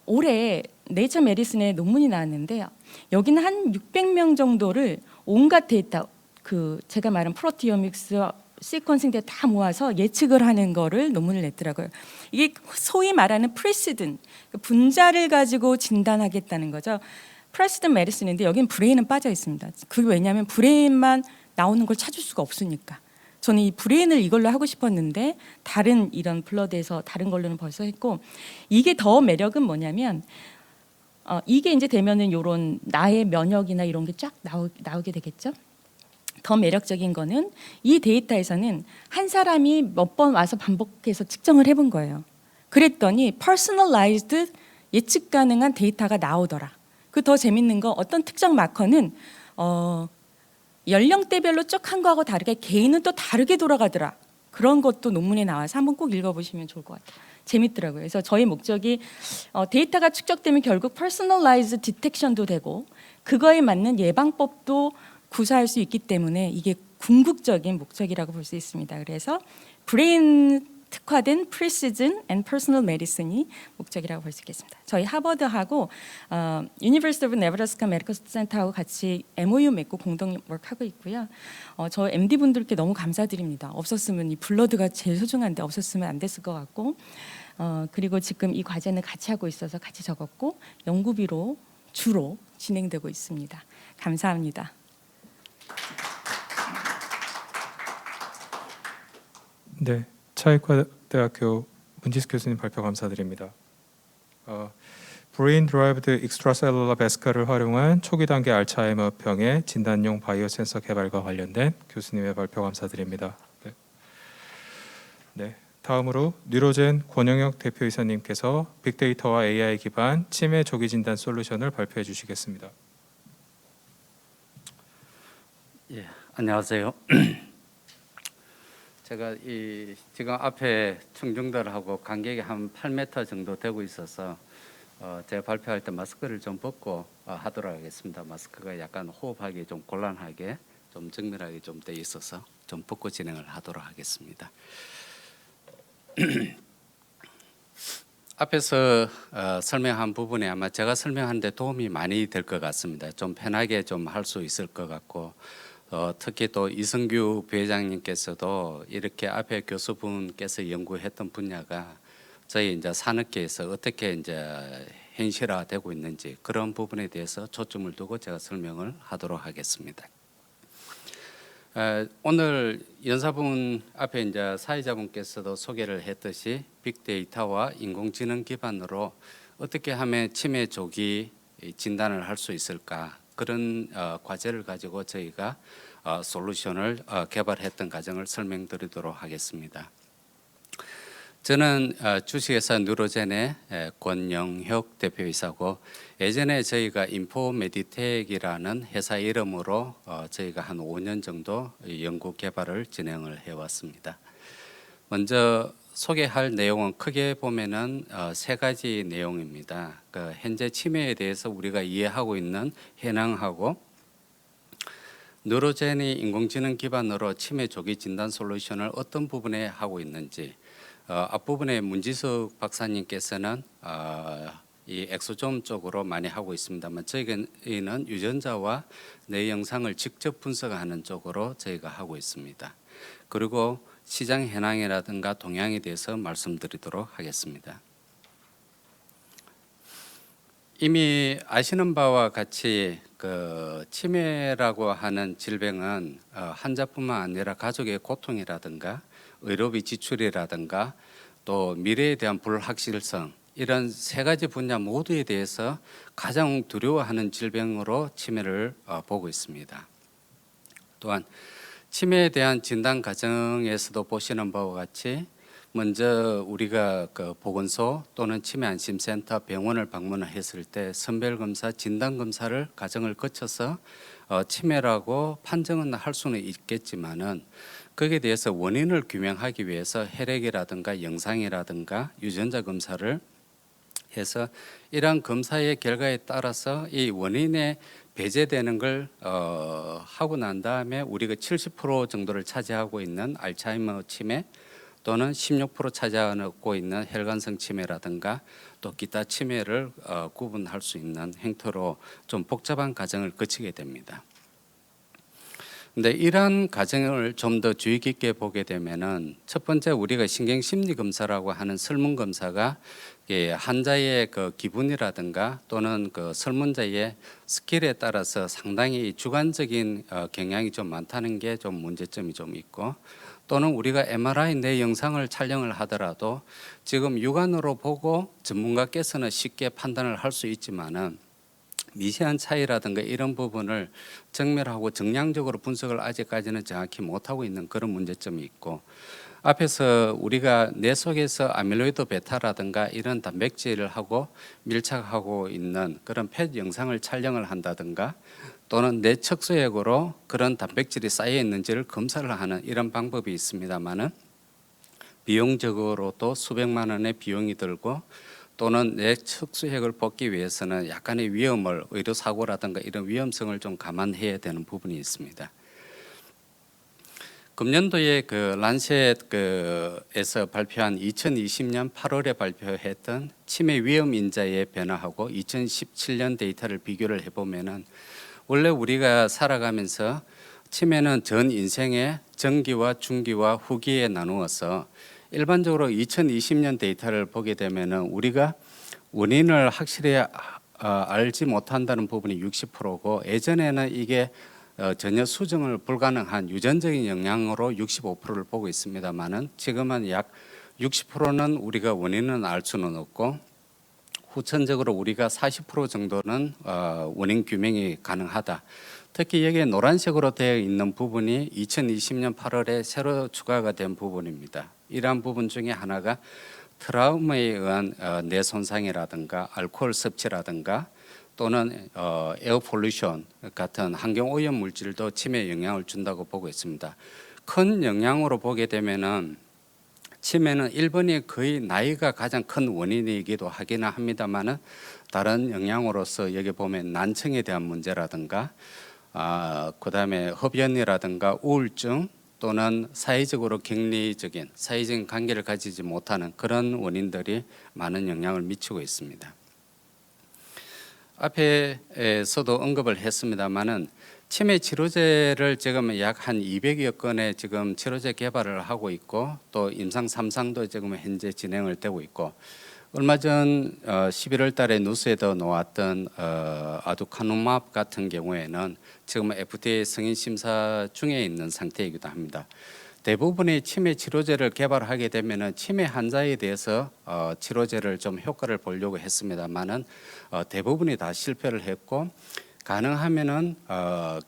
올해 네이처 메디슨에 논문이 나왔는데 여기는 한 600명 정도를 온갖 데이터, 그 제가 말한 프로티오믹스, 시퀀싱 데이터 다 모아서 예측을 하는 거를 논문을 냈더라고요. 이게 소위 말하는 프레시든, 분자를 가지고 진단하겠다는 거죠. 프레시든 메디슨인데 여긴 브레인은 빠져 있습니다. 그게 왜냐하면 브레인만 나오는 걸 찾을 수가 없으니까. 저는 이 브레인을 이걸로 하고 싶었는데 다른 이런 블러드에서 다른 걸로는 벌써 했고, 이게 더 매력은 뭐냐면 이게 이제 되면은 요런 나의 면역이나 이런 게 쫙 나오게 되겠죠. 더 매력적인 거는 이 데이터에서는 한 사람이 몇 번 와서 반복해서 측정을 해본 거예요. 그랬더니 personalized 예측 가능한 데이터가 나오더라. 그 더 재밌는 거 어떤 특정 마커는 연령대별로 쭉 한 거하고 다르게 개인은 또 다르게 돌아가더라. 그런 것도 논문에 나와서 한번 꼭 읽어보시면 좋을 것 같아요. 재밌더라고요. 그래서 저희 목적이 데이터가 축적되면 결국 personalized detection도 되고 그거에 맞는 예방법도 구사할 수 있기 때문에 이게 궁극적인 목적이라고 볼 수 있습니다. 그래서 브레인 특화된 precision and personal medicine이 목적이라고 볼 수 있겠습니다. 저희 하버드하고 University of Nebraska Medical Center하고 같이 MOU 맺고 공동 work하고 있고요. 저 MD 분들께 너무 감사드립니다. 없었으면 이 블러드가 제일 소중한데 없었으면 안 됐을 것 같고, 그리고 지금 이 과제는 같이 하고 있어서 같이 적었고 연구비로 주로 진행되고 있습니다. 감사합니다. 네, 차이과대학교 문지수 교수님 발표 감사드립니다. 브레인 드라이브드 익스트라셀룰러 베스카를 활용한 초기 단계 알츠하이머병의 진단용 바이오 센서 개발과 관련된 교수님의 발표 감사드립니다. 네, 다음으로 뉴로젠 권영혁 대표이사님께서 빅데이터와 AI 기반 치매 조기 진단 솔루션을 발표해 주시겠습니다. 예, 안녕하세요. 제가 지금 앞에 청중들하고 간격이 한 8m 정도 되고 있어서 제가 발표할 때 마스크를 좀 벗고 하도록 하겠습니다. 마스크가 약간 호흡하기 좀 곤란하게 좀 정밀하게 좀 돼 있어서 좀 벗고 진행을 하도록 하겠습니다. 앞에서 설명한 부분에 아마 제가 설명하는데 도움이 많이 될 것 같습니다. 좀 편하게 좀 할 수 있을 것 같고, 특히 또 이승규 부회장님께서도 이렇게 앞에 교수분께서 연구했던 분야가 저희 이제 산업계에서 어떻게 이제 현실화되고 있는지 그런 부분에 대해서 초점을 두고 제가 설명을 하도록 하겠습니다. 오늘 연사분 앞에 이제 사회자분께서도 소개를 했듯이 빅데이터와 인공지능 기반으로 어떻게 하면 치매 조기 진단을 할 수 있을까, 그런 과제를 가지고 저희가 솔루션을 개발했던 과정을 설명드리도록 하겠습니다. 저는 주식회사 뉴로젠의 권영혁 대표이사고, 예전에 저희가 인포메디텍이라는 회사 이름으로 저희가 한 5년 정도 연구 개발을 진행을 해왔습니다. 먼저 소개할 내용은 크게 보면은 세 가지 내용입니다. 현재 치매에 대해서 우리가 이해하고 있는 현황하고, 뉴로젠이 인공지능 기반으로 치매 조기 진단 솔루션을 어떤 부분에 하고 있는지, 앞부분에 문지숙 박사님께서는 이 엑소좀 쪽으로 많이 하고 있습니다만 저희는 유전자와 뇌 영상을 직접 분석하는 쪽으로 저희가 하고 있습니다. 그리고 시장 현황이라든가 동향에 대해서 말씀드리도록 하겠습니다. 이미 아시는 바와 같이 치매라고 하는 질병은 환자뿐만 아니라 가족의 고통이라든가 의료비 지출이라든가 또 미래에 대한 불확실성, 이런 세 가지 분야 모두에 대해서 가장 두려워하는 질병으로 치매를 보고 있습니다. 또한 치매에 대한 진단 과정에서도 보시는 바와 같이 먼저 우리가 보건소 또는 치매안심센터 병원을 방문을 했을 때 선별검사, 진단검사를 과정을 거쳐서 치매라고 판정은 할 수는 있겠지만은 거기에 대해서 원인을 규명하기 위해서 혈액이라든가 영상이라든가 유전자 검사를 해서 이러한 검사의 결과에 따라서 이 원인에 배제되는 걸 하고 난 다음에 우리가 70% 정도를 차지하고 있는 알츠하이머 치매 또는 16% 차지하고 있는 혈관성 치매라든가 또 기타 치매를 구분할 수 있는 행태로 좀 복잡한 과정을 거치게 됩니다. 근데 이러한 과정을 좀 더 주의 깊게 보게 되면은 첫 번째 우리가 신경심리 검사라고 하는 설문 검사가 환자의 그 기분이라든가 또는 그 설문자의 스킬에 따라서 상당히 주관적인 경향이 좀 많다는 게 좀 문제점이 좀 있고, 또는 우리가 MRI 내 영상을 촬영을 하더라도 지금 육안으로 보고 전문가께서는 쉽게 판단을 할 수 있지만은 미세한 차이라든가 이런 부분을 정밀하고 정량적으로 분석을 아직까지는 정확히 못하고 있는 그런 문제점이 있고, 앞에서 우리가 뇌 속에서 아밀로이드 베타라든가 이런 단백질을 하고 밀착하고 있는 그런 펫 영상을 촬영을 한다든가 또는 뇌 척수액으로 그런 단백질이 쌓여 있는지를 검사를 하는 이런 방법이 있습니다만은 비용적으로도 수백만 원의 비용이 들고, 또는 뇌 척수핵을 뽑기 위해서는 약간의 위험을 의료 사고라든가 이런 위험성을 좀 감안해야 되는 부분이 있습니다. 금년도에 그 란셋에서 발표한 2020년 8월에 발표했던 치매 위험 인자의 변화하고 2017년 데이터를 비교를 해보면은 원래 우리가 살아가면서 치매는 전 인생의 전기와 중기와 후기에 나누어서 일반적으로 2020년 데이터를 보게 되면은 우리가 원인을 확실히 알지 못한다는 부분이 60%고, 예전에는 이게 전혀 수정을 불가능한 유전적인 영향으로 65%를 보고 있습니다만은 지금은 약 60%는 우리가 원인은 알 수는 없고, 후천적으로 우리가 40% 정도는 원인 규명이 가능하다. 특히 여기에 노란색으로 되어 있는 부분이 2020년 8월에 새로 추가가 된 부분입니다. 이러한 부분 중에 하나가 트라우마에 의한 뇌 손상이라든가 알코올 섭취라든가 또는 에어 폴루션 같은 환경 오염 물질도 치매에 영향을 준다고 보고 있습니다. 큰 영향으로 보게 되면은 치매는 1번이 거의 나이가 가장 큰 원인이기도 하기는 합니다만은 다른 영향으로서 여기 보면 난청에 대한 문제라든가 그다음에 흡연이라든가 우울증 또는 사회적으로 격리적인 사회적인 관계를 가지지 못하는 그런 원인들이 많은 영향을 미치고 있습니다. 앞에서도 언급을 했습니다마는 치매 치료제를 지금 약 한 200여 건의 지금 치료제 개발을 하고 있고, 또 임상 3상도 지금 현재 진행을 되고 있고, 얼마 전 11월 달에 뉴스에도 나왔던 아두카누맙 같은 경우에는 지금 FDA 승인 심사 중에 있는 상태이기도 합니다. 대부분의 치매 치료제를 개발하게 되면은 치매 환자에 대해서 치료제를 좀 효과를 보려고 했습니다만은 대부분이 다 실패를 했고, 가능하면은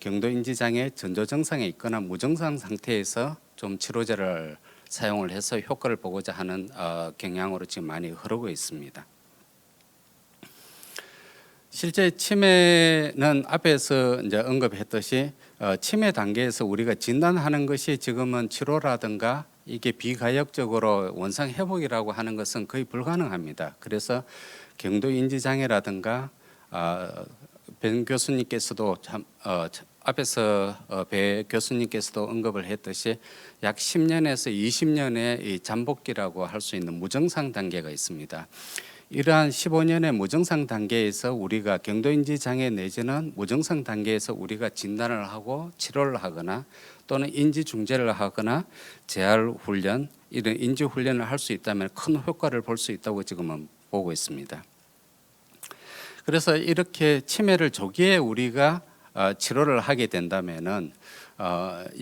경도 인지 장애 전조 증상에 있거나 무증상 상태에서 좀 치료제를 사용을 해서 효과를 보고자 하는 경향으로 지금 많이 흐르고 있습니다. 실제 치매는 앞에서 이제 언급했듯이 치매 단계에서 우리가 진단하는 것이 지금은 치료라든가 이게 비가역적으로 원상 회복이라고 하는 것은 거의 불가능합니다. 그래서 경도 인지 장애라든가 배 교수님께서도 앞에서 배 교수님께서도 언급을 했듯이 약 10년에서 20년의 이 잠복기라고 할 수 있는 무증상 단계가 있습니다. 이러한 15년의 무증상 단계에서 우리가 경도인지 장애 내지는 무증상 단계에서 우리가 진단을 하고 치료를 하거나 또는 인지 중재를 하거나 재활 훈련 이런 인지 훈련을 할 수 있다면 큰 효과를 볼 수 있다고 지금은 보고 있습니다. 그래서 이렇게 치매를 조기에 우리가 치료를 하게 된다면은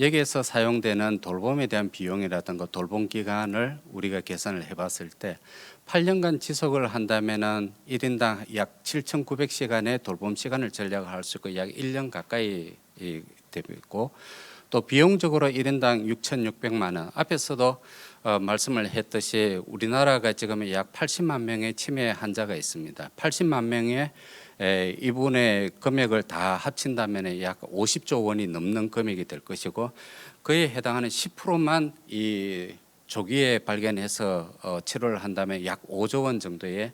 여기에서 사용되는 돌봄에 대한 비용이라든가 돌봄 기간을 우리가 계산을 해봤을 때 8년간 지속을 한다면은 1인당 약 7,900시간의 돌봄 시간을 전략할 수 있고 약 1년 가까이 되고, 또 비용적으로 1인당 6,600만 원. 앞에서도 말씀을 했듯이 우리나라가 지금 약 80만 명의 치매 환자가 있습니다. 80만 명의 이분의 금액을 다 합친다면 약 50조 원이 넘는 금액이 될 것이고, 그에 해당하는 10%만 이 조기에 발견해서 치료를 한다면 약 5조 원 정도의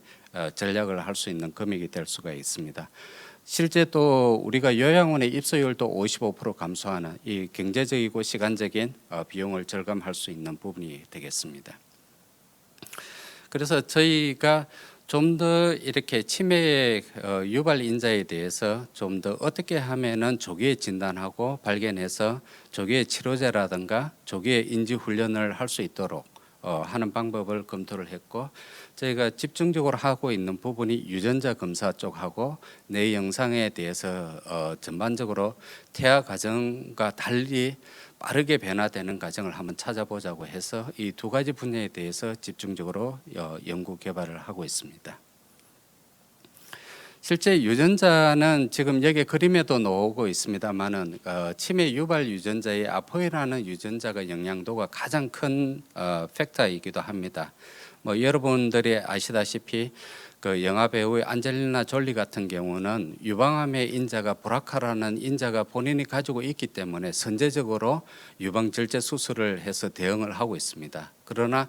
전략을 할 수 있는 금액이 될 수가 있습니다. 실제 또 우리가 요양원의 입소율도 55% 감소하는 이 경제적이고 시간적인 비용을 절감할 수 있는 부분이 되겠습니다. 그래서 저희가 좀 더 이렇게 치매 유발 인자에 대해서 좀 더 어떻게 하면은 조기에 진단하고 발견해서 조기에 치료제라든가 조기에 인지 훈련을 할 수 있도록 하는 방법을 검토를 했고, 저희가 집중적으로 하고 있는 부분이 유전자 검사 쪽하고 뇌 영상에 대해서 전반적으로 태아 과정과 달리 빠르게 변화되는 과정을 한번 찾아보자고 해서 이 두 가지 분야에 대해서 집중적으로 연구 개발을 하고 있습니다. 실제 유전자는 지금 여기 그림에도 나오고 있습니다만은 치매 유발 유전자의 아포이라는 유전자가 영향도가 가장 큰 팩터이기도 합니다. 뭐 여러분들이 아시다시피 그 영화 배우의 안젤리나 졸리 같은 경우는 유방암의 인자가 브라카라는 인자가 본인이 가지고 있기 때문에 선제적으로 유방 절제 수술을 해서 대응을 하고 있습니다. 그러나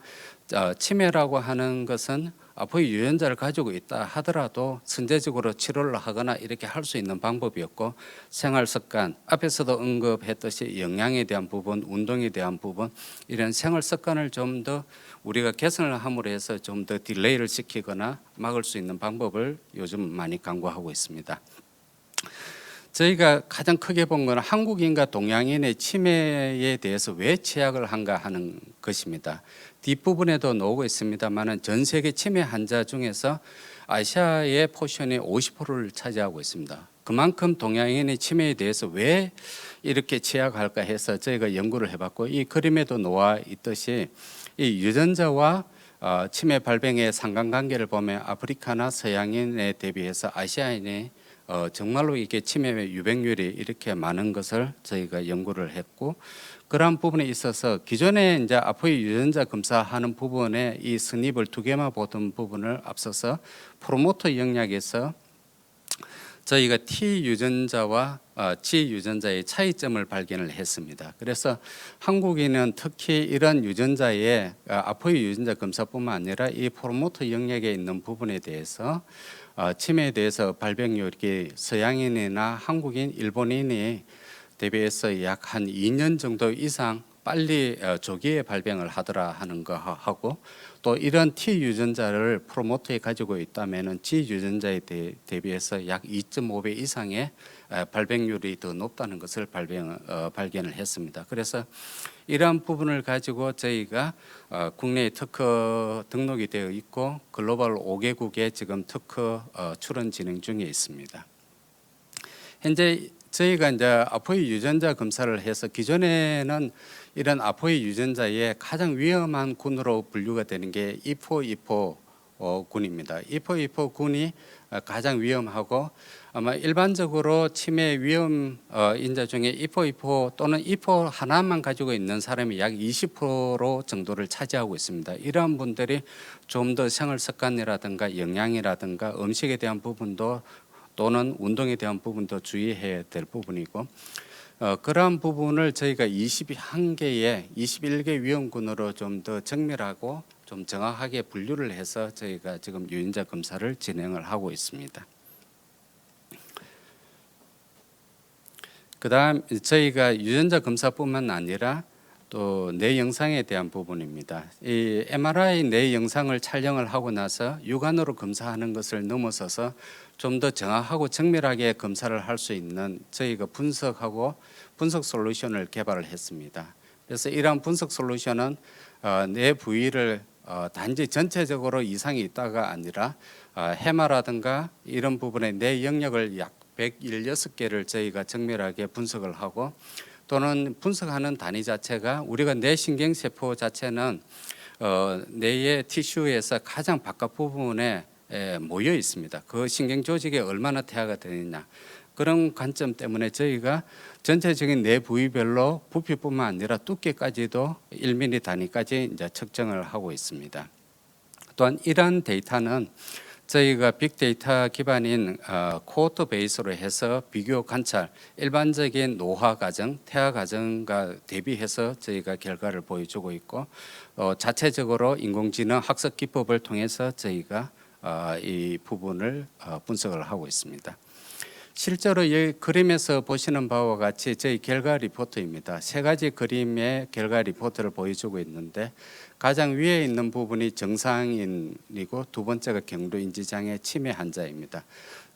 치매라고 하는 것은 아포이 유전자를 가지고 있다 하더라도 선제적으로 치료를 하거나 이렇게 할 수 있는 방법이었고, 생활 습관 앞에서도 언급했듯이 영양에 대한 부분, 운동에 대한 부분, 이런 생활 습관을 좀 더 우리가 개선을 함으로 해서 좀 더 딜레이를 시키거나 막을 수 있는 방법을 요즘 많이 강구하고 있습니다. 저희가 가장 크게 본 건 한국인과 동양인의 치매에 대해서 왜 취약을 한가 하는 것입니다. 뒷부분에도 나오고 있습니다만 전 세계 치매 환자 중에서 아시아의 포션이 50%를 차지하고 있습니다. 그만큼 동양인의 치매에 대해서 왜 이렇게 취약할까 해서 저희가 연구를 해봤고, 이 그림에도 나와 있듯이 이 유전자와 치매 발병의 상관관계를 보면 아프리카나 서양인에 대비해서 아시아인의 정말로 이게 치매 유병률이 이렇게 많은 것을 저희가 연구를 했고, 그러한 부분에 있어서 기존에 이제 아포이 유전자 검사하는 부분에 이 스닙을 두 개만 보던 부분을 앞서서 프로모터 영역에서 저희가 T 유전자와 G 유전자의 차이점을 발견을 했습니다. 그래서 한국인은 특히 이런 유전자의 아포이 유전자 검사뿐만 아니라 이 프로모터 영역에 있는 부분에 대해서 치매에 대해서 발병률이 서양인이나 한국인, 일본인이 대비해서 약 한 2년 정도 이상 빨리 조기에 발병을 하더라 하는 거 하고, 또 이런 T 유전자를 프로모터에 가지고 있다면은 G 유전자에 대비해서 약 2.5배 이상의 발병률이 더 높다는 것을 발견을 했습니다. 그래서 이러한 부분을 가지고 저희가 국내에 특허 등록이 되어 있고 글로벌 5개국에 지금 특허 출원 진행 중에 있습니다. 현재 저희가 이제 아포이 유전자 검사를 해서 기존에는 이런 아포이 유전자의 가장 위험한 군으로 분류가 되는 게 E4, E4 군입니다. E4, E4 군이 가장 위험하고, 아마 일반적으로 치매 위험 인자 중에 E4, E4 또는 E4 하나만 가지고 있는 사람이 약 20% 정도를 차지하고 있습니다. 이러한 분들이 좀 더 생활 습관이라든가 영양이라든가 음식에 대한 부분도 또는 운동에 대한 부분도 주의해야 될 부분이고, 그러한 부분을 저희가 21개의 21개 위험군으로 좀 더 정밀하고 좀 정확하게 분류를 해서 저희가 지금 유전자 검사를 진행을 하고 있습니다. 그다음 저희가 유전자 검사뿐만 아니라 또 뇌 영상에 대한 부분입니다. 이 MRI 뇌 영상을 촬영을 하고 나서 육안으로 검사하는 것을 넘어서서 좀 더 정확하고 정밀하게 검사를 할 수 있는 저희가 분석 솔루션을 개발을 했습니다. 그래서 이러한 분석 솔루션은 뇌 부위를 단지 전체적으로 이상이 있다가 아니라 해마라든가 이런 부분의 뇌 영역을 약 116개를 저희가 정밀하게 분석을 하고, 또는 분석하는 단위 자체가 우리가 뇌 신경세포 자체는 뇌의 티슈에서 가장 바깥 부분에 모여 있습니다. 그 신경 조직에 얼마나 태화가 되느냐, 그런 관점 때문에 저희가 전체적인 뇌 부위별로 부피뿐만 아니라 두께까지도 1mm 단위까지 이제 측정을 하고 있습니다. 또한 이러한 데이터는 저희가 빅데이터 기반인 코호트 베이스로 해서 비교 관찰, 일반적인 노화 과정, 태아 과정과 대비해서 저희가 결과를 보여주고 있고, 자체적으로 인공지능 학습 기법을 통해서 저희가 이 부분을 분석을 하고 있습니다. 실제로 이 그림에서 보시는 바와 같이 저희 결과 리포트입니다. 세 가지 그림의 결과 리포트를 보여주고 있는데 가장 위에 있는 부분이 정상인이고 두 번째가 경도인지장애 치매 환자입니다.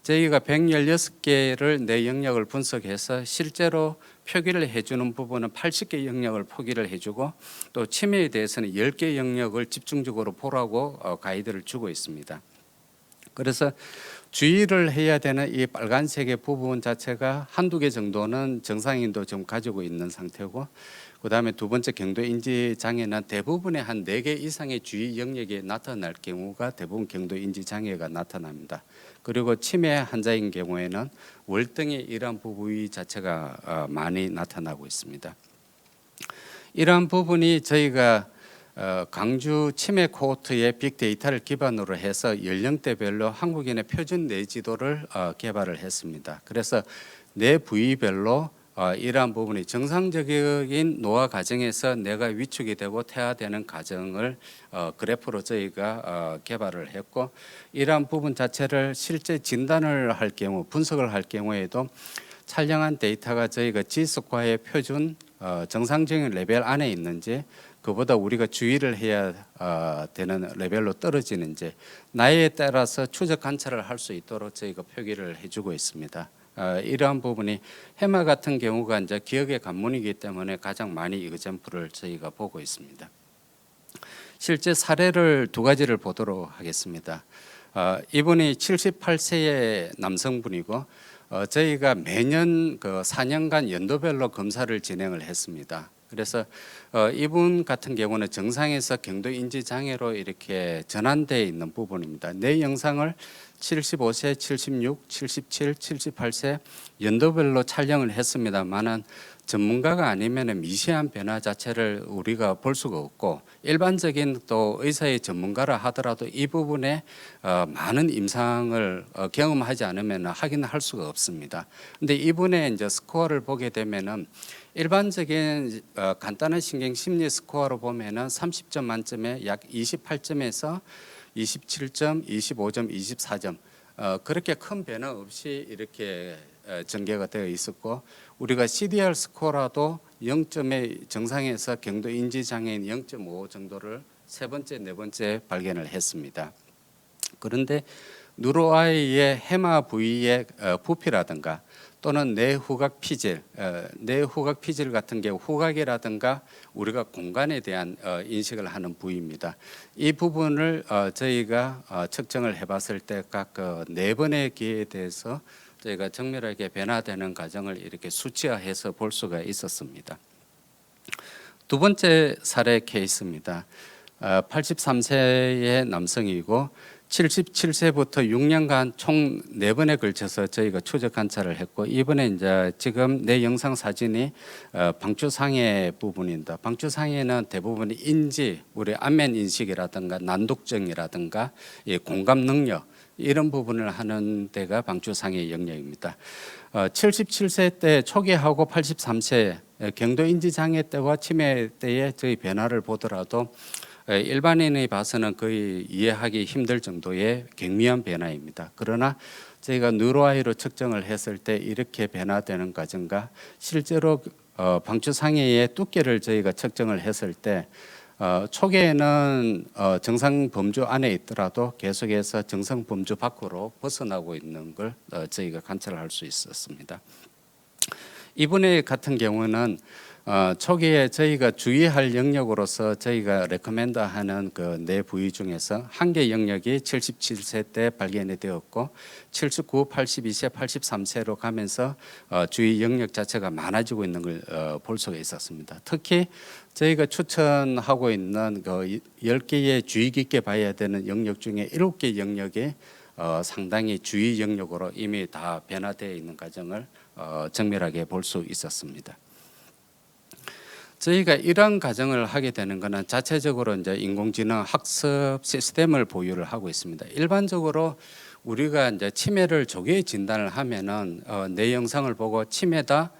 저희가 116개를 내 영역을 분석해서 실제로 표기를 해주는 부분은 80개 영역을 표기를 해주고 또 치매에 대해서는 10개 영역을 집중적으로 보라고 가이드를 주고 있습니다. 그래서 주의를 해야 되는 이 빨간색의 부분 자체가 한두 개 정도는 정상인도 좀 가지고 있는 상태고 그다음에 두 번째 경도인지 장애는 대부분의 한 4개 이상의 주의 영역에 나타날 경우가 대부분 경도인지 장애가 나타납니다. 그리고 치매 환자인 경우에는 월등히 이러한 부위 자체가 많이 나타나고 있습니다. 이러한 부분이 저희가 강주 치매 코호트의 빅데이터를 기반으로 해서 연령대별로 한국인의 표준 뇌지도를 개발을 했습니다. 그래서 뇌 부위별로 이러한 부분이 정상적인 노화 과정에서 뇌가 위축이 되고 퇴화되는 과정을 그래프로 저희가 개발을 했고 이러한 부분 자체를 실제 진단을 할 경우 분석을 할 경우에도 촬영한 데이터가 저희가 G스코어의 표준 정상적인 레벨 안에 있는지 그보다 우리가 주의를 해야 되는 레벨로 떨어지는지 나이에 따라서 추적 관찰을 할 수 있도록 저희가 표기를 해주고 있습니다. 이러한 부분이 해마 같은 경우가 이제 기억의 관문이기 때문에 가장 많이 이그젬플을 저희가 보고 있습니다. 실제 사례를 두 가지를 보도록 하겠습니다. 이분이 78세의 남성분이고 저희가 매년 그 4년간 연도별로 검사를 진행을 했습니다. 그래서 이분 같은 경우는 정상에서 경도인지 장애로 이렇게 전환되어 있는 부분입니다. 내 영상을 75세, 76, 77, 78세 연도별로 촬영을 했습니다만은 전문가가 아니면 미세한 변화 자체를 우리가 볼 수가 없고 일반적인 또 의사의 전문가라 하더라도 이 부분에 많은 임상을 경험하지 않으면 확인할 수가 없습니다. 근데 이분의 이제 스코어를 보게 되면은 일반적인 간단한 신경 심리 스코어로 보면은 30점 만점에 약 28점에서 27점, 25점, 24점 그렇게 큰 변화 없이 이렇게 전개가 되어 있었고 우리가 CDR 스코어라도 0점의 정상에서 경도 인지 장애인 0.5 정도를 세 번째, 네 번째 발견을 했습니다. 그런데 누로아이의 해마 부위의 부피라든가 또는 뇌후각 피질, 뇌후각 피질 같은 경우 후각이라든가 우리가 공간에 대한 인식을 하는 부위입니다. 이 부분을 저희가 측정을 해봤을 때 각 4번의 기회에 대해서 저희가 정밀하게 변화되는 과정을 이렇게 수치화해서 볼 수가 있었습니다. 두 번째 사례 케이스입니다. 83세의 남성이고 77세부터 6년간 총 4번에 걸쳐서 저희가 추적 관찰을 했고 이번에 이제 지금 내 영상 사진이 방추상해 부분입니다. 방추상해는 대부분 인지, 우리 안면 인식이라든가 난독증이라든가 공감 능력 이런 부분을 하는 데가 방추상해 영역입니다. 77세 때 초기하고 83세 경도인지 장애 때와 치매 때의 저희 변화를 보더라도 일반인이 봐서는 거의 이해하기 힘들 정도의 경미한 변화입니다. 그러나 저희가 뉴로아이로 측정을 했을 때 이렇게 변화되는 과정과 실제로 방추상해의 두께를 저희가 측정을 했을 때 초기에는 정상 범주 안에 있더라도 계속해서 정상 범주 밖으로 벗어나고 있는 걸 저희가 관찰할 수 있었습니다. 이분의 같은 경우는 초기에 저희가 주의할 영역으로서 저희가 레코멘드하는 그 네 부위 중에서 한 개 영역이 77세 때 발견이 되었고 79, 82세, 83세로 가면서 주의 영역 자체가 많아지고 있는 걸 볼 수가 있었습니다. 특히 저희가 추천하고 있는 그 10개의 주의 깊게 봐야 되는 영역 중에 7개 영역이 상당히 주의 영역으로 이미 다 변화되어 있는 과정을 정밀하게 볼 수 있었습니다. 저희가 이러한 과정을 하게 되는 것은 자체적으로 이제 인공지능 학습 시스템을 보유를 하고 있습니다. 일반적으로 우리가 이제 치매를 조기에 진단을 하면은 내 영상을 보고 치매다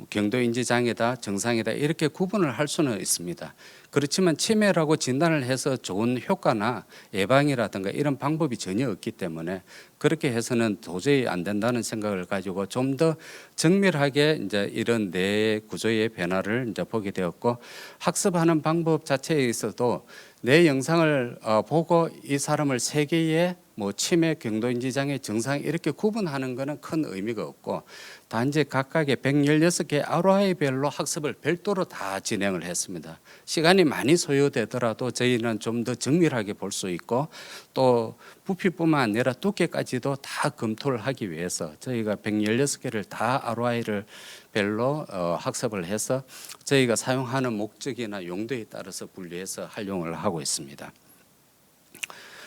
경도인지 장애다, 정상이다 이렇게 구분을 할 수는 있습니다. 그렇지만 치매라고 진단을 해서 좋은 효과나 예방이라든가 이런 방법이 전혀 없기 때문에 그렇게 해서는 도저히 안 된다는 생각을 가지고 좀 더 정밀하게 이제 이런 뇌 구조의 변화를 이제 보게 되었고, 학습하는 방법 자체에 있어도 내 영상을 보고 이 사람을 세 개의 뭐 치매, 경도인지 장애, 정상 이렇게 구분하는 것은 큰 의미가 없고, 단지 각각의 116개 ROI별로 학습을 별도로 다 진행을 했습니다. 시간이 많이 소요되더라도 저희는 좀 더 정밀하게 볼 수 있고, 또 부피뿐만 아니라 두께까지도 다 검토를 하기 위해서 저희가 116개를 다 ROI를 별로 학습을 해서 저희가 사용하는 목적이나 용도에 따라서 분리해서 활용을 하고 있습니다.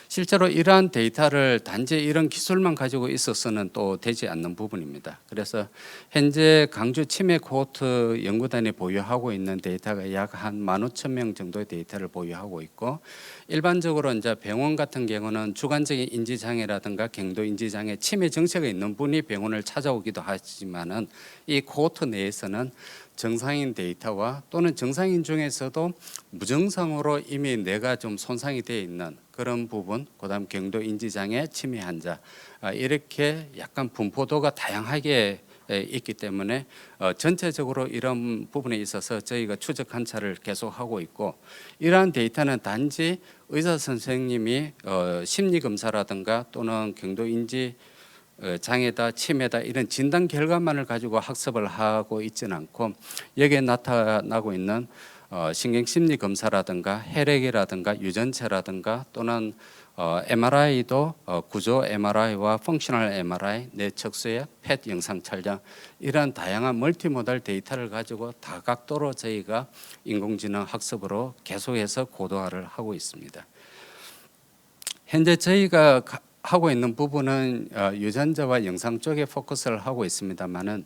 실제로 이러한 데이터를 단지 이런 기술만 가지고 있어서는 또 되지 않는 부분입니다. 그래서 현재 강주 치매 코호트 연구단이 보유하고 있는 데이터가 약 한 15,000명 정도의 데이터를 보유하고 있고, 일반적으로 이제 병원 같은 경우는 주관적인 인지장애라든가 경도인지장애, 치매 증세가 있는 분이 병원을 찾아오기도 하지만은 이 코호트 내에서는 정상인 데이터와 또는 정상인 중에서도 무증상으로 이미 뇌가 좀 손상이 되어 있는 그런 부분, 그다음 경도 인지장애, 치매 환자 이렇게 약간 분포도가 다양하게 있기 때문에 전체적으로 이런 부분에 있어서 저희가 추적 관찰을 계속하고 있고, 이러한 데이터는 단지 의사 선생님이 심리 검사라든가 또는 경도 인지 장애다, 치매다 이런 진단 결과만을 가지고 학습을 하고 있지는 않고, 여기에 나타나고 있는 신경심리 검사라든가 혈액이라든가 유전체라든가 또는 MRI도 구조 MRI와 펑셔널 MRI, 뇌척수의 펫 영상 촬영 이런 다양한 멀티모달 데이터를 가지고 다각도로 저희가 인공지능 학습으로 계속해서 고도화를 하고 있습니다. 현재 저희가 하고 있는 부분은 유전자와 영상 쪽에 포커스를 하고 있습니다만은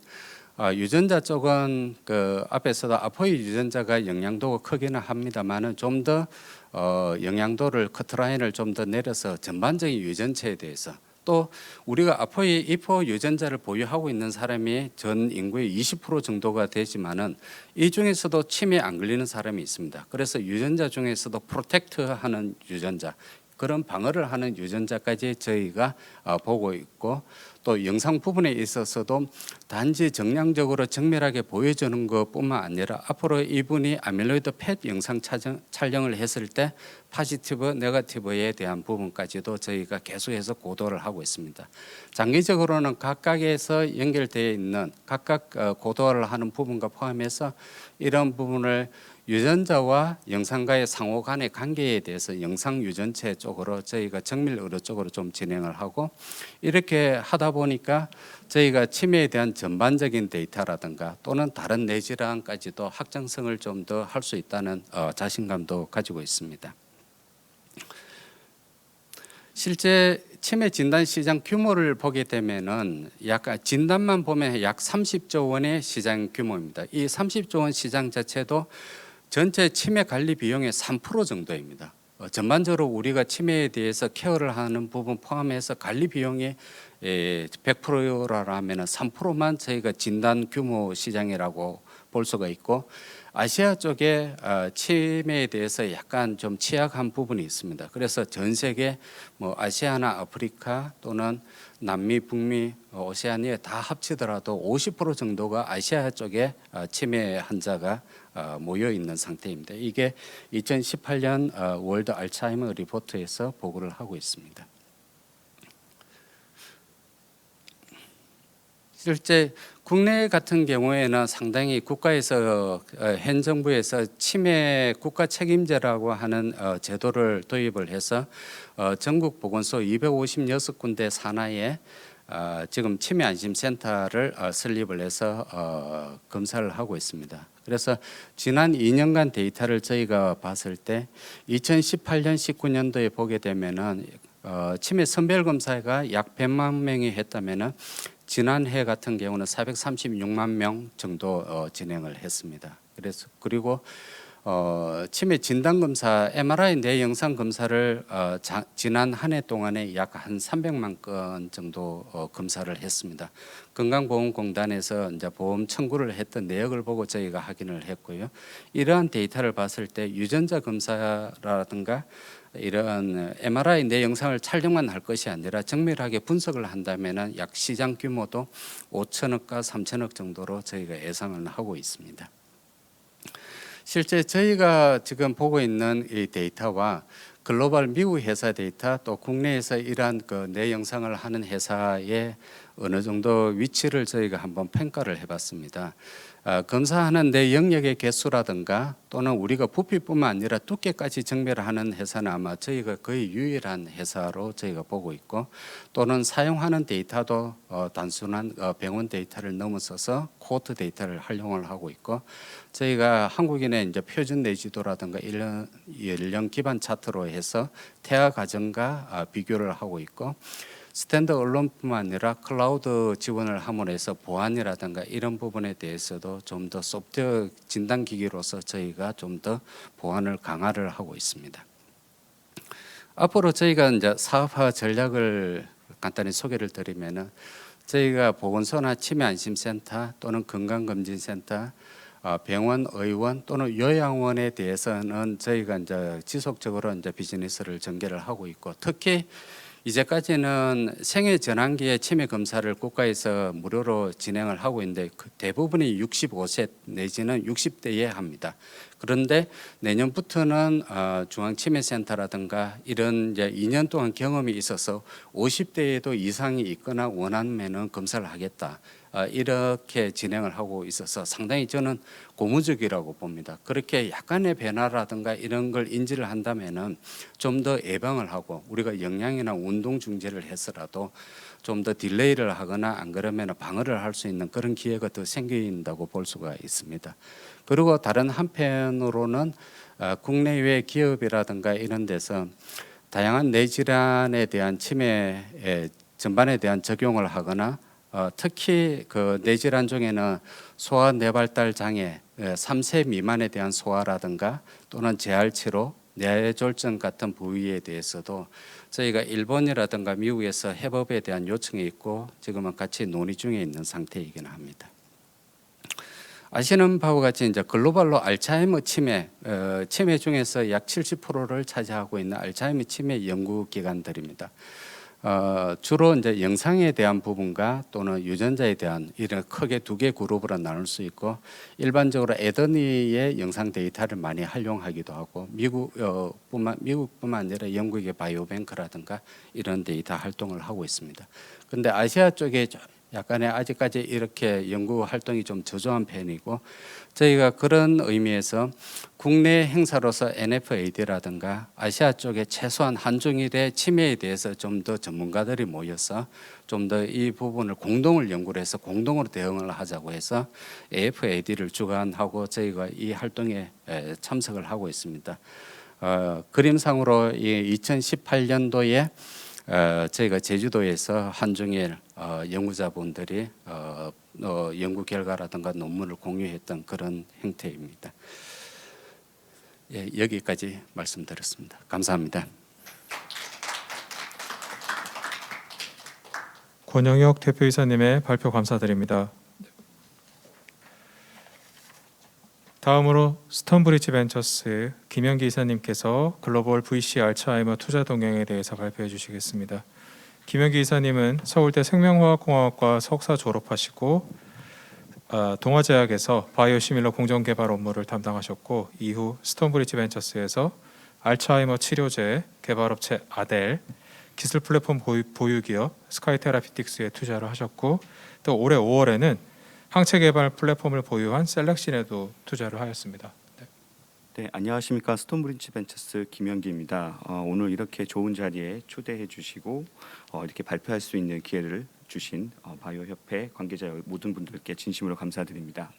유전자 쪽은 그 앞에서도 아포이 유전자가 영향도가 크기는 합니다만은 좀 더 영향도를 커트라인을 좀 더 내려서 전반적인 유전체에 대해서, 또 우리가 아포이 이포 유전자를 보유하고 있는 사람이 전 인구의 20% 정도가 되지만은 이 중에서도 치매 안 걸리는 사람이 있습니다. 그래서 유전자 중에서도 프로텍트하는 유전자, 그런 방어를 하는 유전자까지 저희가 보고 있고, 또 영상 부분에 있어서도 단지 정량적으로 정밀하게 보여주는 것뿐만 아니라 앞으로 이분이 아밀로이드 펫 영상 촬영을 했을 때 포지티브, 네거티브에 대한 부분까지도 저희가 계속해서 고도를 하고 있습니다. 장기적으로는 각각에서 연결되어 있는 각각 고도화를 하는 부분과 포함해서 이런 부분을 유전자와 영상과의 상호 간의 관계에 대해서 영상 유전체 쪽으로 저희가 정밀 의료 쪽으로 좀 진행을 하고, 이렇게 하다 보니까 저희가 치매에 대한 전반적인 데이터라든가 또는 다른 뇌질환까지도 확장성을 좀 더 할 수 있다는 자신감도 가지고 있습니다. 실제 치매 진단 시장 규모를 보게 되면은 약간 진단만 보면 약 30조 원의 시장 규모입니다. 이 30조 원 시장 자체도 전체 치매 관리 비용의 3% 정도입니다. 전반적으로 우리가 치매에 대해서 케어를 하는 부분 포함해서 관리 비용이 100%라면 3%만 저희가 진단 규모 시장이라고 볼 수가 있고, 아시아 쪽에 치매에 대해서 약간 좀 취약한 부분이 있습니다. 그래서 전 세계 뭐 아시아나 아프리카 또는 남미, 북미, 오세아니아 다 합치더라도 50% 정도가 아시아 쪽에 치매 환자가 모여 있는 상태입니다. 이게 2018년 월드 알츠하이머 리포트에서 보고를 하고 있습니다. 실제 국내 같은 경우에는 상당히 국가에서 현 정부에서 치매 국가 책임제라고 하는 제도를 도입을 해서 전국 보건소 256군데 산하에 지금 치매 안심센터를 설립을 해서 검사를 하고 있습니다. 그래서 지난 2년간 데이터를 저희가 봤을 때 2018년 19년도에 보게 되면은 치매 선별 검사가 약 100만 명이 했다면은 지난해 같은 경우는 436만 명 정도 진행을 했습니다. 그래서 그리고 치매 진단 검사 MRI 뇌 영상 검사를 지난 한 해 동안에 약 한 300만 건 정도 검사를 했습니다. 건강보험공단에서 이제 보험 청구를 했던 내역을 보고 저희가 확인을 했고요. 이러한 데이터를 봤을 때 유전자 검사라든가 이런 MRI 뇌 영상을 촬영만 할 것이 아니라 정밀하게 분석을 한다면은 약 시장 규모도 5천억과 3천억 정도로 저희가 예상을 하고 있습니다. 실제 저희가 지금 보고 있는 이 데이터와 글로벌 미국 회사 데이터 또 국내에서 이러한 그 뇌 영상을 하는 회사의 어느 정도 위치를 저희가 한번 평가를 해봤습니다. 검사하는 뇌 영역의 개수라든가 또는 우리가 부피뿐만 아니라 두께까지 정밀을 하는 회사는 아마 저희가 거의 유일한 회사로 저희가 보고 있고 또는 사용하는 데이터도 단순한 병원 데이터를 넘어서서 코호트 데이터를 활용을 하고 있고 저희가 한국인의 이제 표준 뇌지도라든가 연령 기반 차트로 해서 태아 과정과 비교를 하고 있고 스탠드 언론뿐만 아니라 클라우드 지원을 함으로 해서 보안이라든가 이런 부분에 대해서도 좀 더 소프트웨어 진단 기기로서 저희가 좀 더 보안을 강화를 하고 있습니다. 앞으로 저희가 이제 사업화 전략을 간단히 소개를 드리면은 저희가 보건소나 치매안심센터 또는 건강검진센터 병원, 의원 또는 요양원에 대해서는 저희가 이제 지속적으로 이제 비즈니스를 전개를 하고 있고 특히 이제까지는 생애 전환기에 치매 검사를 국가에서 무료로 진행을 하고 있는데 그 대부분이 65세 내지는 60대에 합니다. 그런데 내년부터는 중앙치매센터라든가 이런 이제 2년 동안 경험이 있어서 50대에도 이상이 있거나 원하면은 검사를 하겠다. 이렇게 진행을 하고 있어서 상당히 저는 고무적이라고 봅니다. 그렇게 약간의 변화라든가 이런 걸 인지를 한다면은 좀 더 예방을 하고 우리가 영양이나 운동 중지를 해서라도 좀 더 딜레이를 하거나 안 그러면 방어를 할 수 있는 그런 기회가 더 생긴다고 볼 수가 있습니다. 그리고 다른 한편으로는 국내외 기업이라든가 이런 데서 다양한 뇌질환에 대한 치매 전반에 대한 적용을 하거나 특히 그 뇌질환 중에는 소아 뇌발달 장애 3세 미만에 대한 소아라든가 또는 재활치료, 뇌졸중 같은 부위에 대해서도 저희가 일본이라든가 미국에서 해법에 대한 요청이 있고 지금은 같이 논의 중에 있는 상태이긴 합니다. 아시는 바와 같이 이제 글로벌로 알츠하이머 치매 중에서 약 70%를 차지하고 있는 알츠하이머 치매 연구 기관들입니다. 주로 이제 영상에 대한 부분과 또는 유전자에 대한 이런 크게 두 개 그룹으로 나눌 수 있고 일반적으로 에더니의 영상 데이터를 많이 활용하기도 하고 미국뿐만 아니라 영국의 바이오뱅크라든가 이런 데이터 활동을 하고 있습니다. 그런데 아시아 쪽에 약간의 아직까지 이렇게 연구 활동이 좀 저조한 편이고 저희가 그런 의미에서 국내 행사로서 NFAD라든가 아시아 쪽에 최소한 한중일의 치매에 대해서 좀 더 전문가들이 모여서 좀 더 이 부분을 공동을 연구를 해서 공동으로 대응을 하자고 해서 AFAD를 주관하고 저희가 이 활동에 참석을 하고 있습니다. 그림상으로 2018년도에 저희가 제주도에서 한중일 연구자분들이 연구 결과라든가 논문을 공유했던 그런 형태입니다. 예, 여기까지 말씀드렸습니다. 감사합니다. 권영혁 대표이사님의 발표 감사드립니다. 다음으로 스톤브리지 벤처스 김현기 이사님께서 글로벌 VC 알츠하이머 투자 동향에 대해서 발표해 주시겠습니다. 김현기 이사님은 서울대 생명화학공학과 석사 졸업하시고 동아제약에서 바이오시밀러 공정개발 업무를 담당하셨고 이후 스톤브리지 벤처스에서 알츠하이머 치료제 개발업체 아델, 기술 플랫폼 보유 기업 스카이테라피틱스에 투자를 하셨고 또 올해 5월에는 항체 개발 플랫폼을 보유한 셀렉신에도 투자를 하였습니다. 네, 안녕하십니까. 스톤브리지 벤처스 김현기입니다. 오늘 이렇게 좋은 자리에 초대해 주시고 이렇게 발표할 수 있는 기회를 주신 바이오협회 관계자 모든 분들께 진심으로 감사드립니다.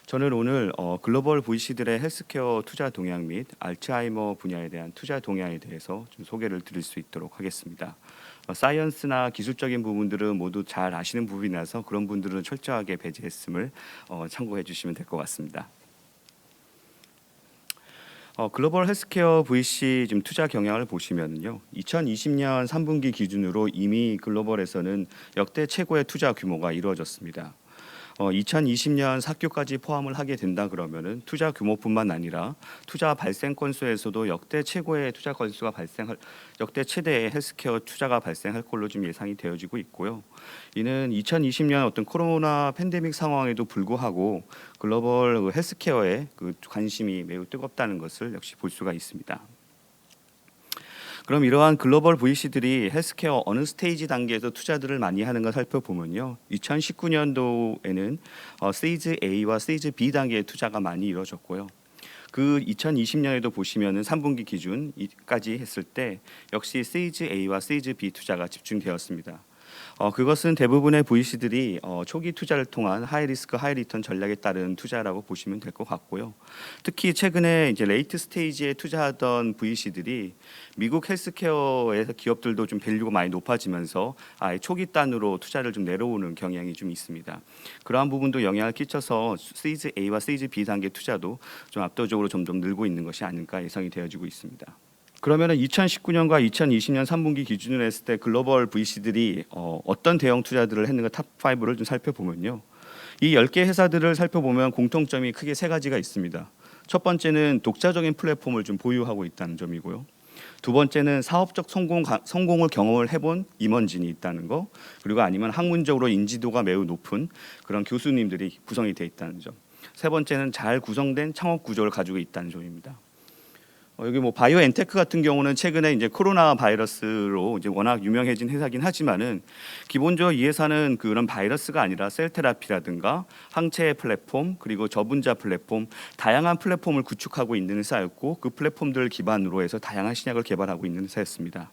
저는 오늘 글로벌 VC들의 헬스케어 투자 동향 및 알츠하이머 분야에 대한 투자 동향에 대해서 좀 소개를 드릴 수 있도록 하겠습니다. 사이언스나 기술적인 부분들은 모두 잘 아시는 부분이라서 그런 분들은 철저하게 배제했음을 참고해 주시면 될 것 같습니다. 글로벌 헬스케어 VC 지금 투자 경향을 보시면요, 2020년 3분기 기준으로 이미 글로벌에서는 역대 최고의 투자 규모가 이루어졌습니다. 2020년 4Q까지 포함을 하게 된다 그러면은 투자 규모뿐만 아니라 투자 발생 건수에서도 역대 최고의 투자 건수가 발생할, 역대 최대의 헬스케어 투자가 발생할 걸로 좀 예상이 되어지고 있고요. 이는 2020년 어떤 코로나 팬데믹 상황에도 불구하고 글로벌 헬스케어에 그 관심이 매우 뜨겁다는 것을 역시 볼 수가 있습니다. 그럼 이러한 글로벌 VC들이 헬스케어 어느 스테이지 단계에서 투자들을 많이 하는가 살펴보면요, 2019년도에는 시리즈 A와 시리즈 B 단계의 투자가 많이 이루어졌고요. 그 2020년에도 보시면은 3분기 기준까지 했을 때 역시 시리즈 A와 시리즈 B 투자가 집중되었습니다. 그것은 대부분의 VC들이 초기 투자를 통한 하이 리스크 하이 리턴 전략에 따른 투자라고 보시면 될 것 같고요. 특히 최근에 이제 레이트 스테이지에 투자하던 VC들이 미국 헬스케어에서 기업들도 좀 밸류가 많이 높아지면서 아예 초기 단으로 투자를 좀 내려오는 경향이 좀 있습니다. 그러한 부분도 영향을 끼쳐서 시리즈 A와 시리즈 B 단계 투자도 좀 압도적으로 점점 늘고 있는 것이 아닐까 예상이 되어지고 있습니다. 그러면은 2019년과 2020년 3분기 기준으로 했을 때 글로벌 VC들이 어떤 대형 투자들을 했는가 탑 5를 좀 살펴보면요, 이 10개 회사들을 살펴보면 공통점이 크게 세 가지가 있습니다. 첫 번째는 독자적인 플랫폼을 좀 보유하고 있다는 점이고요. 두 번째는 사업적 성공을 경험을 해본 임원진이 있다는 거, 그리고 아니면 학문적으로 인지도가 매우 높은 그런 교수님들이 구성이 돼 있다는 점. 세 번째는 잘 구성된 창업 구조를 가지고 있다는 점입니다. 여기 뭐 바이오엔테크 같은 경우는 최근에 이제 코로나 바이러스로 이제 워낙 유명해진 회사긴 하지만은 기본적으로 이 회사는 그런 바이러스가 아니라 셀 테라피라든가 항체 플랫폼, 그리고 저분자 플랫폼, 다양한 플랫폼을 구축하고 있는 회사였고, 그 플랫폼들을 기반으로 해서 다양한 신약을 개발하고 있는 회사였습니다.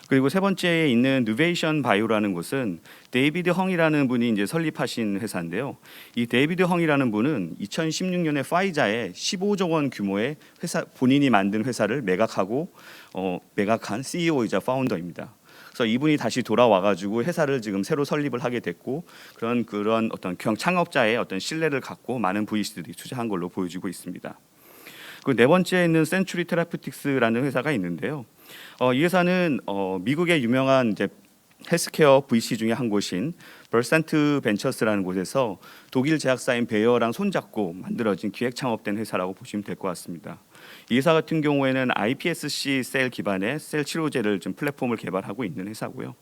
그리고 세 번째에 있는 누베이션 바이오라는 곳은 데이비드 헝이라는 분이 이제 설립하신 회사인데요. 이 데이비드 헝이라는 분은 2016년에 파이자에 15조 원 규모의 회사, 본인이 만든 회사를 매각한 CEO이자 파운더입니다. 그래서 이분이 다시 돌아와가지고 회사를 지금 새로 설립을 하게 됐고, 그런 어떤 창업자의 어떤 신뢰를 갖고 많은 VC들이 투자한 걸로 보여지고 있습니다. 그 네 번째에 있는 센츄리 테라퓨틱스라는 회사가 있는데요. 이 회사는 미국의 유명한 이제 헬스케어 VC 중에 한 곳인 벌센트 벤처스라는 곳에서 독일 제약사인 베어랑 손잡고 만들어진 기획 창업된 회사라고 보시면 될 것 같습니다. 이 회사 같은 경우에는 iPSC 셀 기반의 셀 치료제를 좀 플랫폼을 개발하고 있는 회사고요.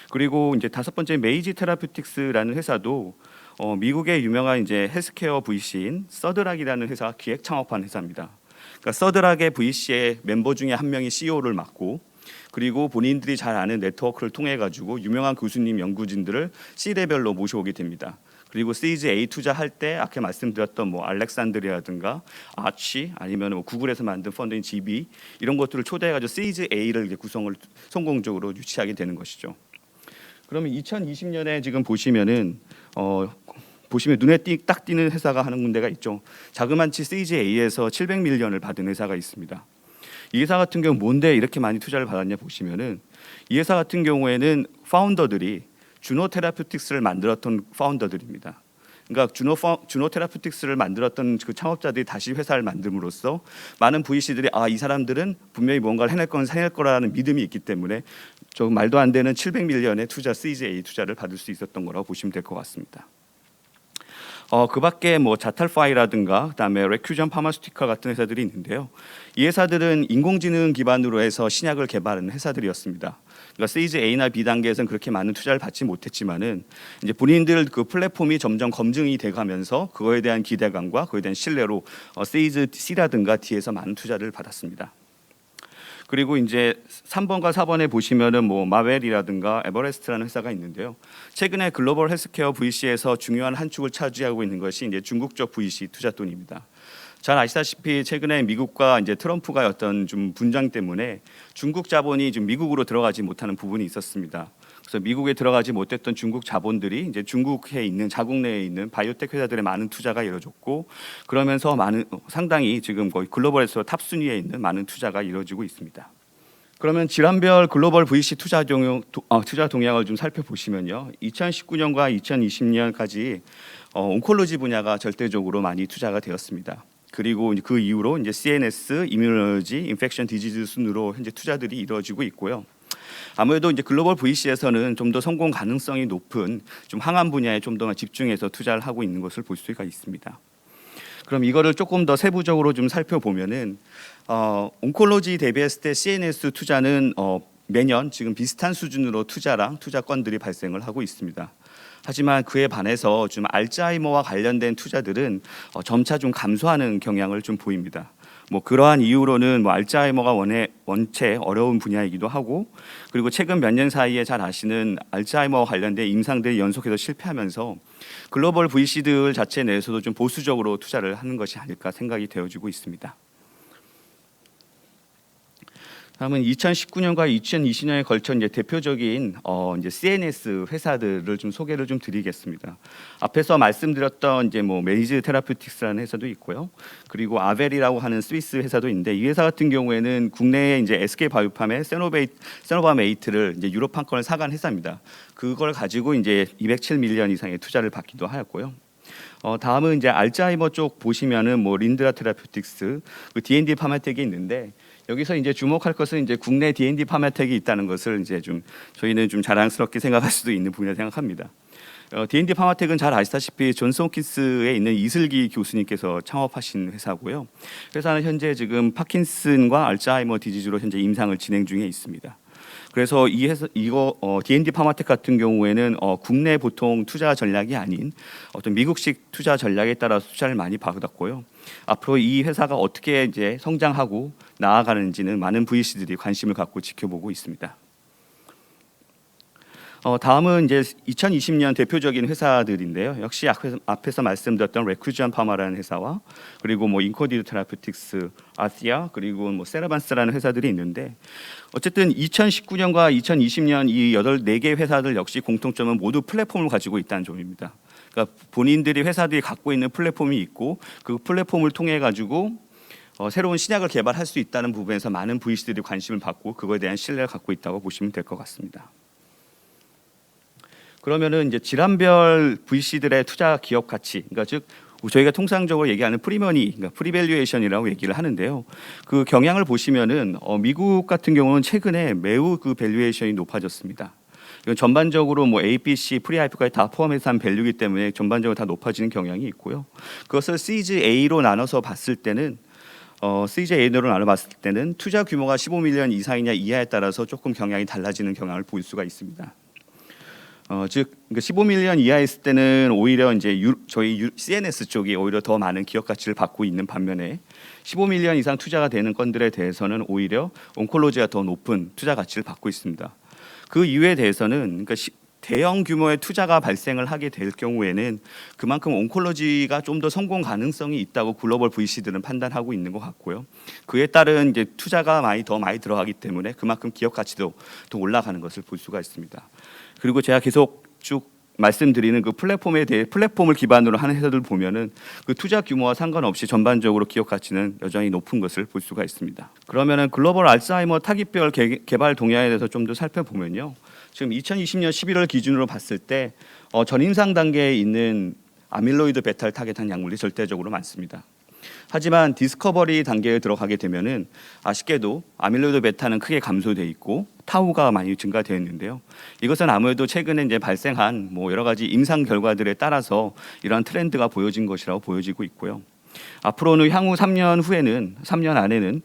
그리고 이제 다섯 번째 메이지 테라퓨틱스라는 회사도 미국의 유명한 이제 헬스케어 VC인 서드락이라는 회사가 기획 창업한 회사입니다. 그러니까 서드락의 VC의 멤버 중에 한 명이 CEO를 맡고, 그리고 본인들이 잘 아는 네트워크를 통해 가지고 유명한 교수님, 연구진들을 C레벨로 모셔오게 됩니다. 그리고 시리즈 A 투자할 때 아까 말씀드렸던 뭐 알렉산드리아든가 아치, 아니면 뭐 구글에서 만든 펀드인 GB, 이런 것들을 초대해 가지고 시리즈 A를 이제 구성을 성공적으로 유치하게 되는 것이죠. 그러면 2020년에 지금 보시면 눈에 딱 띄는 회사가 하는 군데가 있죠. 자그만치 시리즈 A에서 700밀리언을 받은 회사가 있습니다. 이 회사 같은 경우 뭔데 이렇게 많이 투자를 받았냐 보시면은, 이 회사 같은 경우에는 파운더들이 주노 테라퓨틱스를 만들었던 파운더들입니다. 그러니까 주노 테라퓨틱스를 만들었던 그 창업자들이 다시 회사를 만듦으로써 많은 VC들이 이 사람들은 분명히 뭔가를 해낼 거라는 믿음이 있기 때문에 좀 말도 안 되는 700밀리언의 투자, 시리즈 A 투자를 받을 수 있었던 거라고 보시면 될 것 같습니다. 그밖에 뭐 자탈파이라든가 그다음에 레큐전 파마스티컬 같은 회사들이 있는데요. 이 회사들은 인공지능 기반으로 해서 신약을 개발하는 회사들이었습니다. 그러니까 시리즈 A나 B 단계에서는 그렇게 많은 투자를 받지 못했지만은 이제 본인들 그 플랫폼이 점점 검증이 돼가면서 그거에 대한 기대감과 그거에 대한 신뢰로 시리즈 C라든가 D에서 많은 투자를 받았습니다. 그리고 이제 3번과 4번에 보시면은 뭐 마웰이라든가 에버레스트라는 회사가 있는데요. 최근에 글로벌 헬스케어 VC에서 중요한 한 축을 차지하고 있는 것이 이제 중국적 VC 투자돈입니다. 잘 아시다시피 최근에 미국과 이제 트럼프가 어떤 좀 분쟁 때문에 중국 자본이 좀 미국으로 들어가지 못하는 부분이 있었습니다. 그래서 미국에 들어가지 못했던 중국 자본들이 이제 중국에 있는 자국 내에 있는 바이오텍 회사들의 많은 투자가 이루어졌고, 그러면서 상당히 지금 거의 글로벌에서 탑 순위에 있는 많은 투자가 이루어지고 있습니다. 그러면 질환별 글로벌 VC 투자 동향을 좀 살펴보시면요, 2019년과 2020년까지 온콜로지 분야가 절대적으로 많이 투자가 되었습니다. 그리고 이제 그 이후로 이제 CNS, 이뮤놀로지, 인펙션 디지즈 순으로 현재 투자들이 이루어지고 있고요. 아무래도 이제 글로벌 VC에서는 좀 더 성공 가능성이 높은 좀 항암 분야에 좀 더 집중해서 투자를 하고 있는 것을 볼 수가 있습니다. 그럼 이거를 조금 더 세부적으로 좀 살펴보면은 온콜로지 대비했을 때 CNS 투자는 매년 지금 비슷한 수준으로 투자건들이 발생을 하고 있습니다. 하지만 그에 반해서 좀 알츠하이머와 관련된 투자들은 점차 좀 감소하는 경향을 좀 보입니다. 뭐 그러한 이유로는 뭐 알츠하이머가 원체 어려운 분야이기도 하고, 그리고 최근 몇 년 사이에 잘 아시는 알츠하이머와 관련된 임상들이 연속해서 실패하면서 글로벌 VC들 자체 내에서도 좀 보수적으로 투자를 하는 것이 아닐까 생각이 되어지고 있습니다. 다음은 2019년과 2020년에 걸쳐 이제 대표적인 이제 CNS 회사들을 좀 소개를 좀 드리겠습니다. 앞에서 말씀드렸던 이제 뭐 메이즈 테라퓨틱스라는 회사도 있고요. 그리고 아벨이라고 하는 스위스 회사도 있는데, 이 회사 같은 경우에는 국내에 이제 SK 바이오팜의 세노바메이트를 이제 유럽 판권을 사간 회사입니다. 그걸 가지고 이제 207 밀리언 이상의 투자를 받기도 하였고요. 다음은 이제 알츠하이머 쪽 보시면은 뭐 린드라 테라퓨틱스, 그 D&D 파마텍이 있는데, 여기서 이제 주목할 것은 이제 국내 D&D 파마텍이 있다는 것을 이제 좀 저희는 좀 자랑스럽게 생각할 수도 있는 분이라 생각합니다. D&D 파마텍은 잘 아시다시피 존스 홉킨스에 있는 이슬기 교수님께서 창업하신 회사고요. 회사는 현재 지금 파킨슨과 알츠하이머 디지즈로 현재 임상을 진행 중에 있습니다. 그래서 D&D 파마텍 같은 경우에는 국내 보통 투자 전략이 아닌 어떤 미국식 투자 전략에 따라서 투자를 많이 받았고요. 앞으로 이 회사가 어떻게 이제 성장하고 나아가는지는 많은 VC들이 관심을 갖고 지켜보고 있습니다. 다음은 이제 2020년 대표적인 회사들인데요. 역시 앞에서 말씀드렸던 레쿠지언 파마라는 회사와, 그리고 뭐 인코디드 테라퓨틱스, 아시아, 그리고 뭐 세라반스라는 회사들이 있는데, 어쨌든 2019년과 2020년 이 4개 회사들 역시 공통점은 모두 플랫폼을 가지고 있다는 점입니다. 그러니까 본인들이 회사들이 갖고 있는 플랫폼이 있고, 그 플랫폼을 통해 가지고 새로운 신약을 개발할 수 있다는 부분에서 많은 VC들이 관심을 받고 그거에 대한 신뢰를 갖고 있다고 보시면 될 것 같습니다. 그러면은 이제 질환별 VC들의 투자 기업 가치, 그러니까 즉 저희가 통상적으로 얘기하는 프리머니, 그러니까 프리밸류에이션이라고 얘기를 하는데요. 그 경향을 보시면은 미국 같은 경우는 최근에 매우 그 밸류에이션이 높아졌습니다. 이건 전반적으로 뭐 A, B, C, 프리 IPO까지 다 포함해서 한 밸류이기 때문에 전반적으로 다 높아지는 경향이 있고요. 그것을 시리즈 A로 나눠서 봤을 때는 시리즈 A로 나눠봤을 때는 투자 규모가 15밀리언 이상이냐 이하에 따라서 조금 경향이 달라지는 경향을 볼 수가 있습니다. 즉 15밀리언 이하였을 때는 오히려 이제 저희 CNS 쪽이 오히려 더 많은 기업 가치를 받고 있는 반면에 15밀리언 이상 투자가 되는 건들에 대해서는 오히려 온콜로지가 더 높은 투자 가치를 받고 있습니다. 그 이유에 대해서는 그러니까 대형 규모의 투자가 발생을 하게 될 경우에는 그만큼 온콜로지가 좀 더 성공 가능성이 있다고 글로벌 VC들은 판단하고 있는 것 같고요. 그에 따른 이제 투자가 더 많이 들어가기 때문에 그만큼 기업 가치도 더 올라가는 것을 볼 수가 있습니다. 그리고 제가 계속 쭉 말씀드리는 그 플랫폼을 기반으로 하는 회사들 보면은 그 투자 규모와 상관없이 전반적으로 기업 가치는 여전히 높은 것을 볼 수가 있습니다. 그러면은 글로벌 알츠하이머 타깃별 개발 동향에 대해서 좀 더 살펴보면요. 지금 2020년 11월 기준으로 봤을 때 전임상 단계에 있는 아밀로이드 베타를 타겟한 약물이 절대적으로 많습니다. 하지만 디스커버리 단계에 들어가게 되면은 아쉽게도 아밀로이드 베타는 크게 감소돼 있고 타우가 많이 증가되었는데요. 이것은 아무래도 최근에 이제 발생한 뭐 여러 가지 임상 결과들에 따라서 이러한 트렌드가 보여진 것이라고 보여지고 있고요. 앞으로는 향후 3년 안에는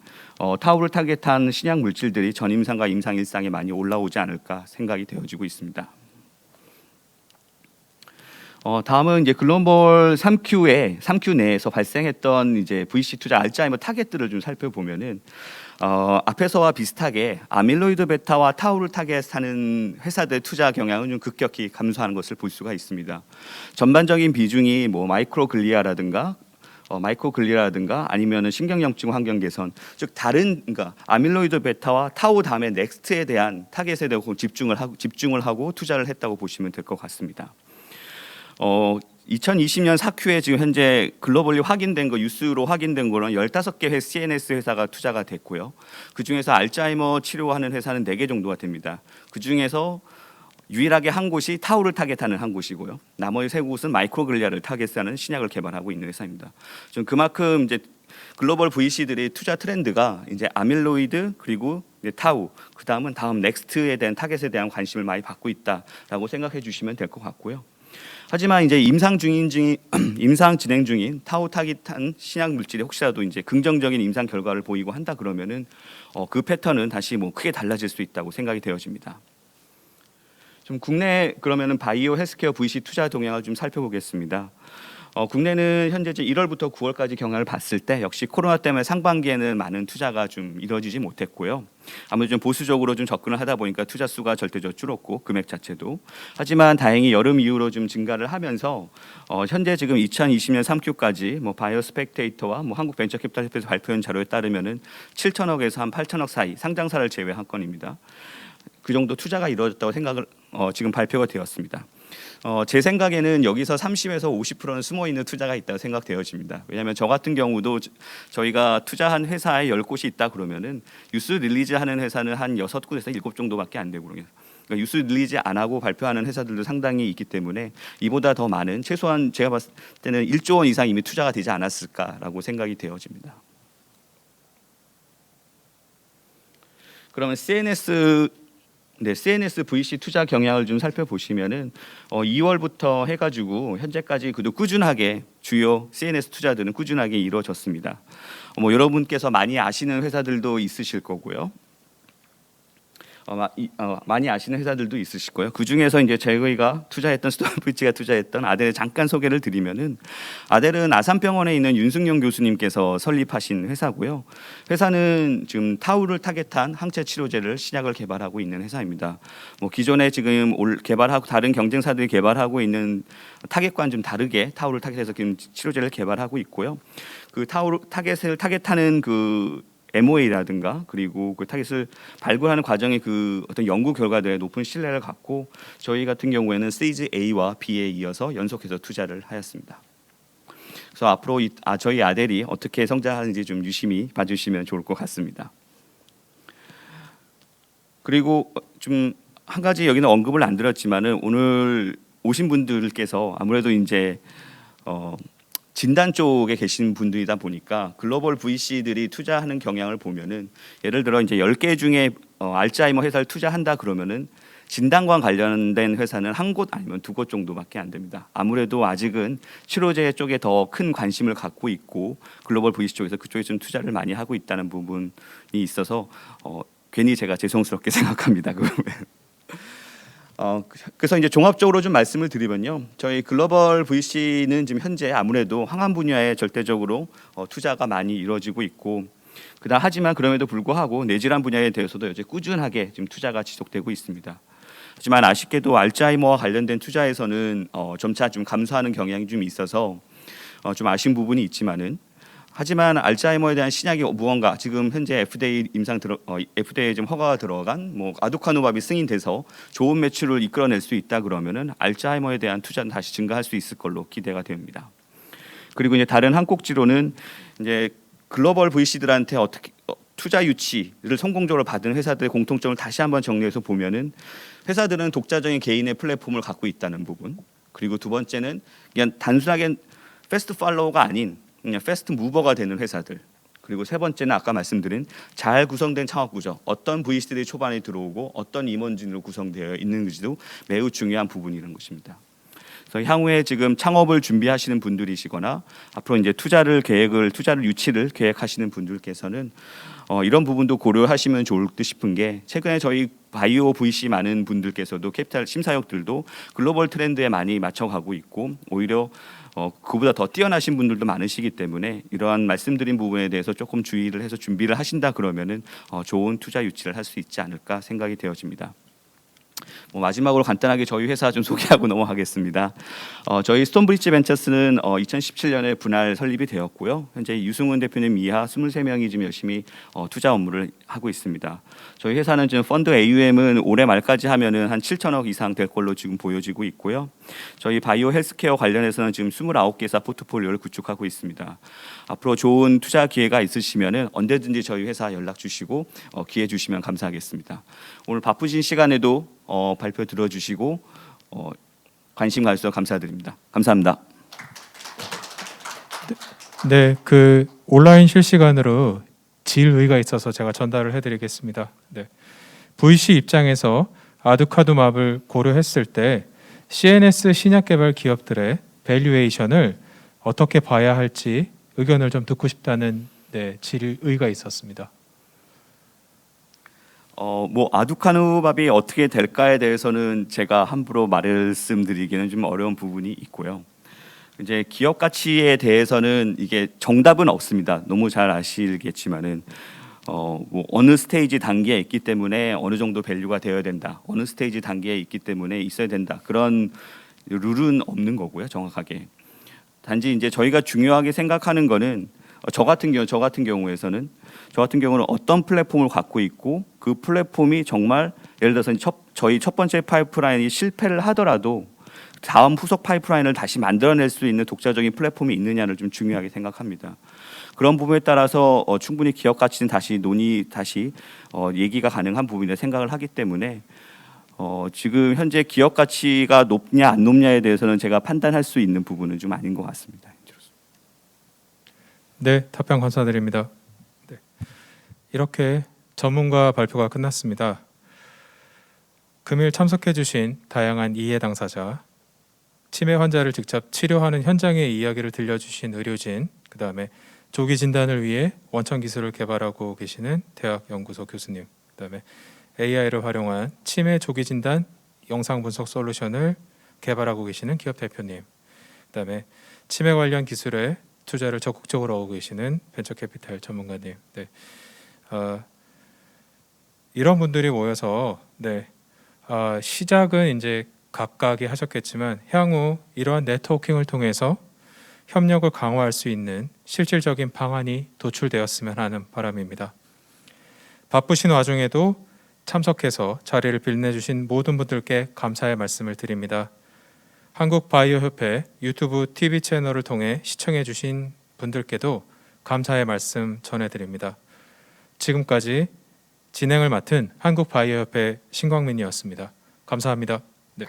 타우를 타겟한 신약 물질들이 전임상과 임상 1상에 많이 올라오지 않을까 생각이 되어지고 있습니다. 다음은 이제 글로벌 3Q 내에서 발생했던 이제 VC 투자 알츠하이머 타겟들을 좀 살펴보면은 앞에서와 비슷하게 아밀로이드 베타와 타우를 타겟하는 회사들 투자 경향은 좀 급격히 감소하는 것을 볼 수가 있습니다. 전반적인 비중이 뭐 마이크로글리아라든가 아니면은 신경염증 환경 개선, 즉 다른 그러니까 아밀로이드 베타와 타우 다음에 넥스트에 대한 타겟에 대해 집중을 하고 투자를 했다고 보시면 될 것 같습니다. 2020년 4Q에 지금 현재 글로벌리 확인된 거 뉴스로 확인된 거는 15개 CNS 회사가 투자가 됐고요. 그 중에서 알츠하이머 치료하는 회사는 4개 정도가 됩니다. 그 중에서 유일하게 한 곳이 타우를 타겟하는 한 곳이고요. 나머지 3곳은 마이크로글리아를 타겟하는 신약을 개발하고 있는 회사입니다. 좀 그만큼 이제 글로벌 VC들의 투자 트렌드가 이제 아밀로이드 그리고 이제 타우, 그다음은 다음 넥스트에 대한 타겟에 대한 관심을 많이 받고 있다라고 생각해 주시면 될 것 같고요. 하지만 이제 임상 진행 중인 타우 타깃한 신약 물질이 혹시라도 이제 긍정적인 임상 결과를 보이고 한다 그러면은 그 패턴은 다시 뭐 크게 달라질 수 있다고 생각이 되어집니다. 좀 국내 그러면은 바이오 헬스케어 VC 투자 동향을 좀 살펴보겠습니다. 국내는 현재 1월부터 9월까지 경향을 봤을 때 역시 코로나 때문에 상반기에는 많은 투자가 좀 이루어지지 못했고요. 아무래도 좀 보수적으로 좀 접근을 하다 보니까 투자 수가 절대적으로 줄었고 금액 자체도. 하지만 다행히 여름 이후로 좀 증가를 하면서 현재 지금 2020년 3Q까지 뭐 바이오 스펙테이터와 뭐 한국 벤처 캐피탈협회에서 발표한 자료에 따르면은 7천억에서 한 8천억 사이 상장사를 제외한 건입니다. 그 정도 투자가 이루어졌다고 생각을 지금 발표가 되었습니다. 제 생각에는 여기서 30에서 50%는 숨어 있는 투자가 있다고 생각되어집니다. 왜냐하면 저 같은 경우도 저희가 투자한 회사에 10곳이 있다 그러면은 유스 릴리즈 하는 회사는 한 6곳에서 7 정도밖에 안 되고 그러니까 유스 릴리즈 안 하고 발표하는 회사들도 상당히 있기 때문에 이보다 더 많은 최소한 제가 봤을 때는 1조 원 이상 이미 투자가 되지 않았을까라고 생각이 되어집니다. 그러면 CNS VC 투자 경향을 좀 살펴보시면은 2월부터 해가지고 현재까지 그래도 꾸준하게 주요 CNS 투자들은 꾸준하게 이루어졌습니다. 뭐 여러분께서 많이 아시는 회사들도 있으실 거고요. 많이 아시는 회사들도 있으실 거예요. 그 중에서 이제 저희가 투자했던 스톤브리지가 투자했던 아델을 잠깐 소개를 드리면은 아델은 아산병원에 있는 윤승용 교수님께서 설립하신 회사고요. 회사는 지금 타우를 타겟한 항체 치료제를 신약을 개발하고 있는 회사입니다. 뭐 기존에 지금 개발하고 다른 경쟁사들이 개발하고 있는 타겟과는 좀 다르게 타우를 타겟해서 지금 치료제를 개발하고 있고요. 그 타우 타겟을 타겟하는 그 MOA라든가 그리고 그 타깃을 발굴하는 과정의 그 어떤 연구 결과들에 높은 신뢰를 갖고 저희 같은 경우에는 스테이지 A와 B에 이어서 연속해서 투자를 하였습니다. 그래서 앞으로 저희 아델이 어떻게 성장하는지 좀 유심히 봐주시면 좋을 것 같습니다. 그리고 좀 한 가지 여기는 언급을 안 드렸지만은 오늘 오신 분들께서 아무래도 이제 진단 쪽에 계신 분들이다 보니까 글로벌 VC들이 투자하는 경향을 보면은 예를 들어 이제 10개 중에 알츠하이머 회사를 투자한다 그러면은 진단과 관련된 회사는 한 곳 아니면 2곳 정도밖에 안 됩니다. 아무래도 아직은 치료제 쪽에 더 큰 관심을 갖고 있고 글로벌 VC 쪽에서 그쪽에 좀 투자를 많이 하고 있다는 부분이 있어서 괜히 제가 죄송스럽게 생각합니다. 그래서 이제 종합적으로 좀 말씀을 드리면요, 저희 글로벌 VC는 지금 현재 아무래도 항암 분야에 절대적으로 투자가 많이 이루어지고 있고, 하지만 그럼에도 불구하고 뇌질환 분야에 대해서도 이제 꾸준하게 지금 투자가 지속되고 있습니다. 하지만 아쉽게도 알츠하이머와 관련된 투자에서는 점차 좀 감소하는 경향이 좀 있어서 좀 아쉬운 부분이 있지만은. 하지만 알츠하이머에 대한 신약이 무언가 지금 현재 FDA에 좀 허가가 들어간 뭐 아두카누밥이 승인돼서 좋은 매출을 이끌어낼 수 있다 그러면은 알츠하이머에 대한 투자는 다시 증가할 수 있을 걸로 기대가 됩니다. 그리고 이제 다른 한 꼭지로는 이제 글로벌 VC들한테 어떻게 투자 유치를 성공적으로 받은 회사들의 공통점을 다시 한번 정리해서 보면은 회사들은 독자적인 개인의 플랫폼을 갖고 있다는 부분, 그리고 두 번째는 그냥 단순하게 패스트 팔로워가 아닌 그냥 패스트 무버가 되는 회사들, 그리고 세 번째는 아까 말씀드린 잘 구성된 창업 구조, 어떤 VC들이 초반에 들어오고 어떤 임원진으로 구성되어 있는지도 매우 중요한 부분이라는 것입니다. 그래서 향후에 지금 창업을 준비하시는 분들이시거나 앞으로 이제 투자를 유치를 계획하시는 분들께서는 이런 부분도 고려하시면 좋을 듯 싶은 게, 최근에 저희 바이오 VC 많은 분들께서도 캐피탈 심사역들도 글로벌 트렌드에 많이 맞춰가고 있고 오히려 그보다 더 뛰어나신 분들도 많으시기 때문에 이러한 말씀드린 부분에 대해서 조금 주의를 해서 준비를 하신다 그러면은 좋은 투자 유치를 할 수 있지 않을까 생각이 되어집니다. 마지막으로 간단하게 저희 회사 좀 소개하고 넘어가겠습니다. 저희 스톤브리지 벤처스는 2017년에 분할 설립이 되었고요. 현재 유승훈 대표님 이하 23명이 지금 열심히 투자 업무를 하고 있습니다. 저희 회사는 지금 펀드 AUM은 올해 말까지 하면은 한 7천억 이상 될 걸로 지금 보여지고 있고요. 저희 바이오 헬스케어 관련해서는 지금 29개사 포트폴리오를 구축하고 있습니다. 앞으로 좋은 투자 기회가 있으시면은 언제든지 저희 회사 연락 주시고 기회 주시면 감사하겠습니다. 오늘 바쁘신 시간에도 발표 들어주시고 관심 가져주셔서 감사드립니다. 감사합니다. 네, 그 온라인 실시간으로 질의가 있어서 제가 전달을 해드리겠습니다. 네. VC 입장에서 아두카두맙을 고려했을 때 CNS 신약 개발 기업들의 밸류에이션을 어떻게 봐야 할지 의견을 좀 듣고 싶다는 질의가 있었습니다. 뭐 아두카누밥이 어떻게 될까에 대해서는 제가 함부로 말씀드리기는 좀 어려운 부분이 있고요. 이제 기업 가치에 대해서는 이게 정답은 없습니다. 너무 잘 아시겠지만은 뭐 어느 스테이지 단계에 있기 때문에 어느 정도 밸류가 되어야 된다. 어느 스테이지 단계에 있기 때문에 있어야 된다. 그런 룰은 없는 거고요. 정확하게. 단지 이제 저희가 중요하게 생각하는 거는 저 같은 경우는 어떤 플랫폼을 갖고 있고 그 플랫폼이 정말 예를 들어서 저희 첫 번째 파이프라인이 실패를 하더라도 다음 후속 파이프라인을 다시 만들어낼 수 있는 독자적인 플랫폼이 있느냐를 좀 중요하게 생각합니다. 그런 부분에 따라서 충분히 기업 가치는 다시 얘기가 가능한 부분이라 생각을 하기 때문에 지금 현재 기업 가치가 높냐 안 높냐에 대해서는 제가 판단할 수 있는 부분은 좀 아닌 것 같습니다. 네, 답변 감사드립니다. 네. 이렇게 전문가 발표가 끝났습니다. 금일 참석해주신 다양한 이해 당사자, 치매 환자를 직접 치료하는 현장의 이야기를 들려주신 의료진, 그 다음에 조기 진단을 위해 원천 기술을 개발하고 계시는 대학 연구소 교수님, 그 다음에 AI를 활용한 치매 조기 진단 영상 분석 솔루션을 개발하고 계시는 기업 대표님, 그 다음에 치매 관련 기술에 투자를 적극적으로 하고 계시는 벤처캐피탈 전문가님, 이런 분들이 모여서 시작은 이제 각각이 하셨겠지만 향후 이러한 네트워킹을 통해서 협력을 강화할 수 있는 실질적인 방안이 도출되었으면 하는 바람입니다. 바쁘신 와중에도 참석해서 자리를 빛내주신 모든 분들께 감사의 말씀을 드립니다. 한국바이오협회 유튜브 TV 채널을 통해 시청해주신 분들께도 감사의 말씀 전해드립니다. 지금까지 진행을 맡은 한국바이오협회 신광민이었습니다. 감사합니다. 네.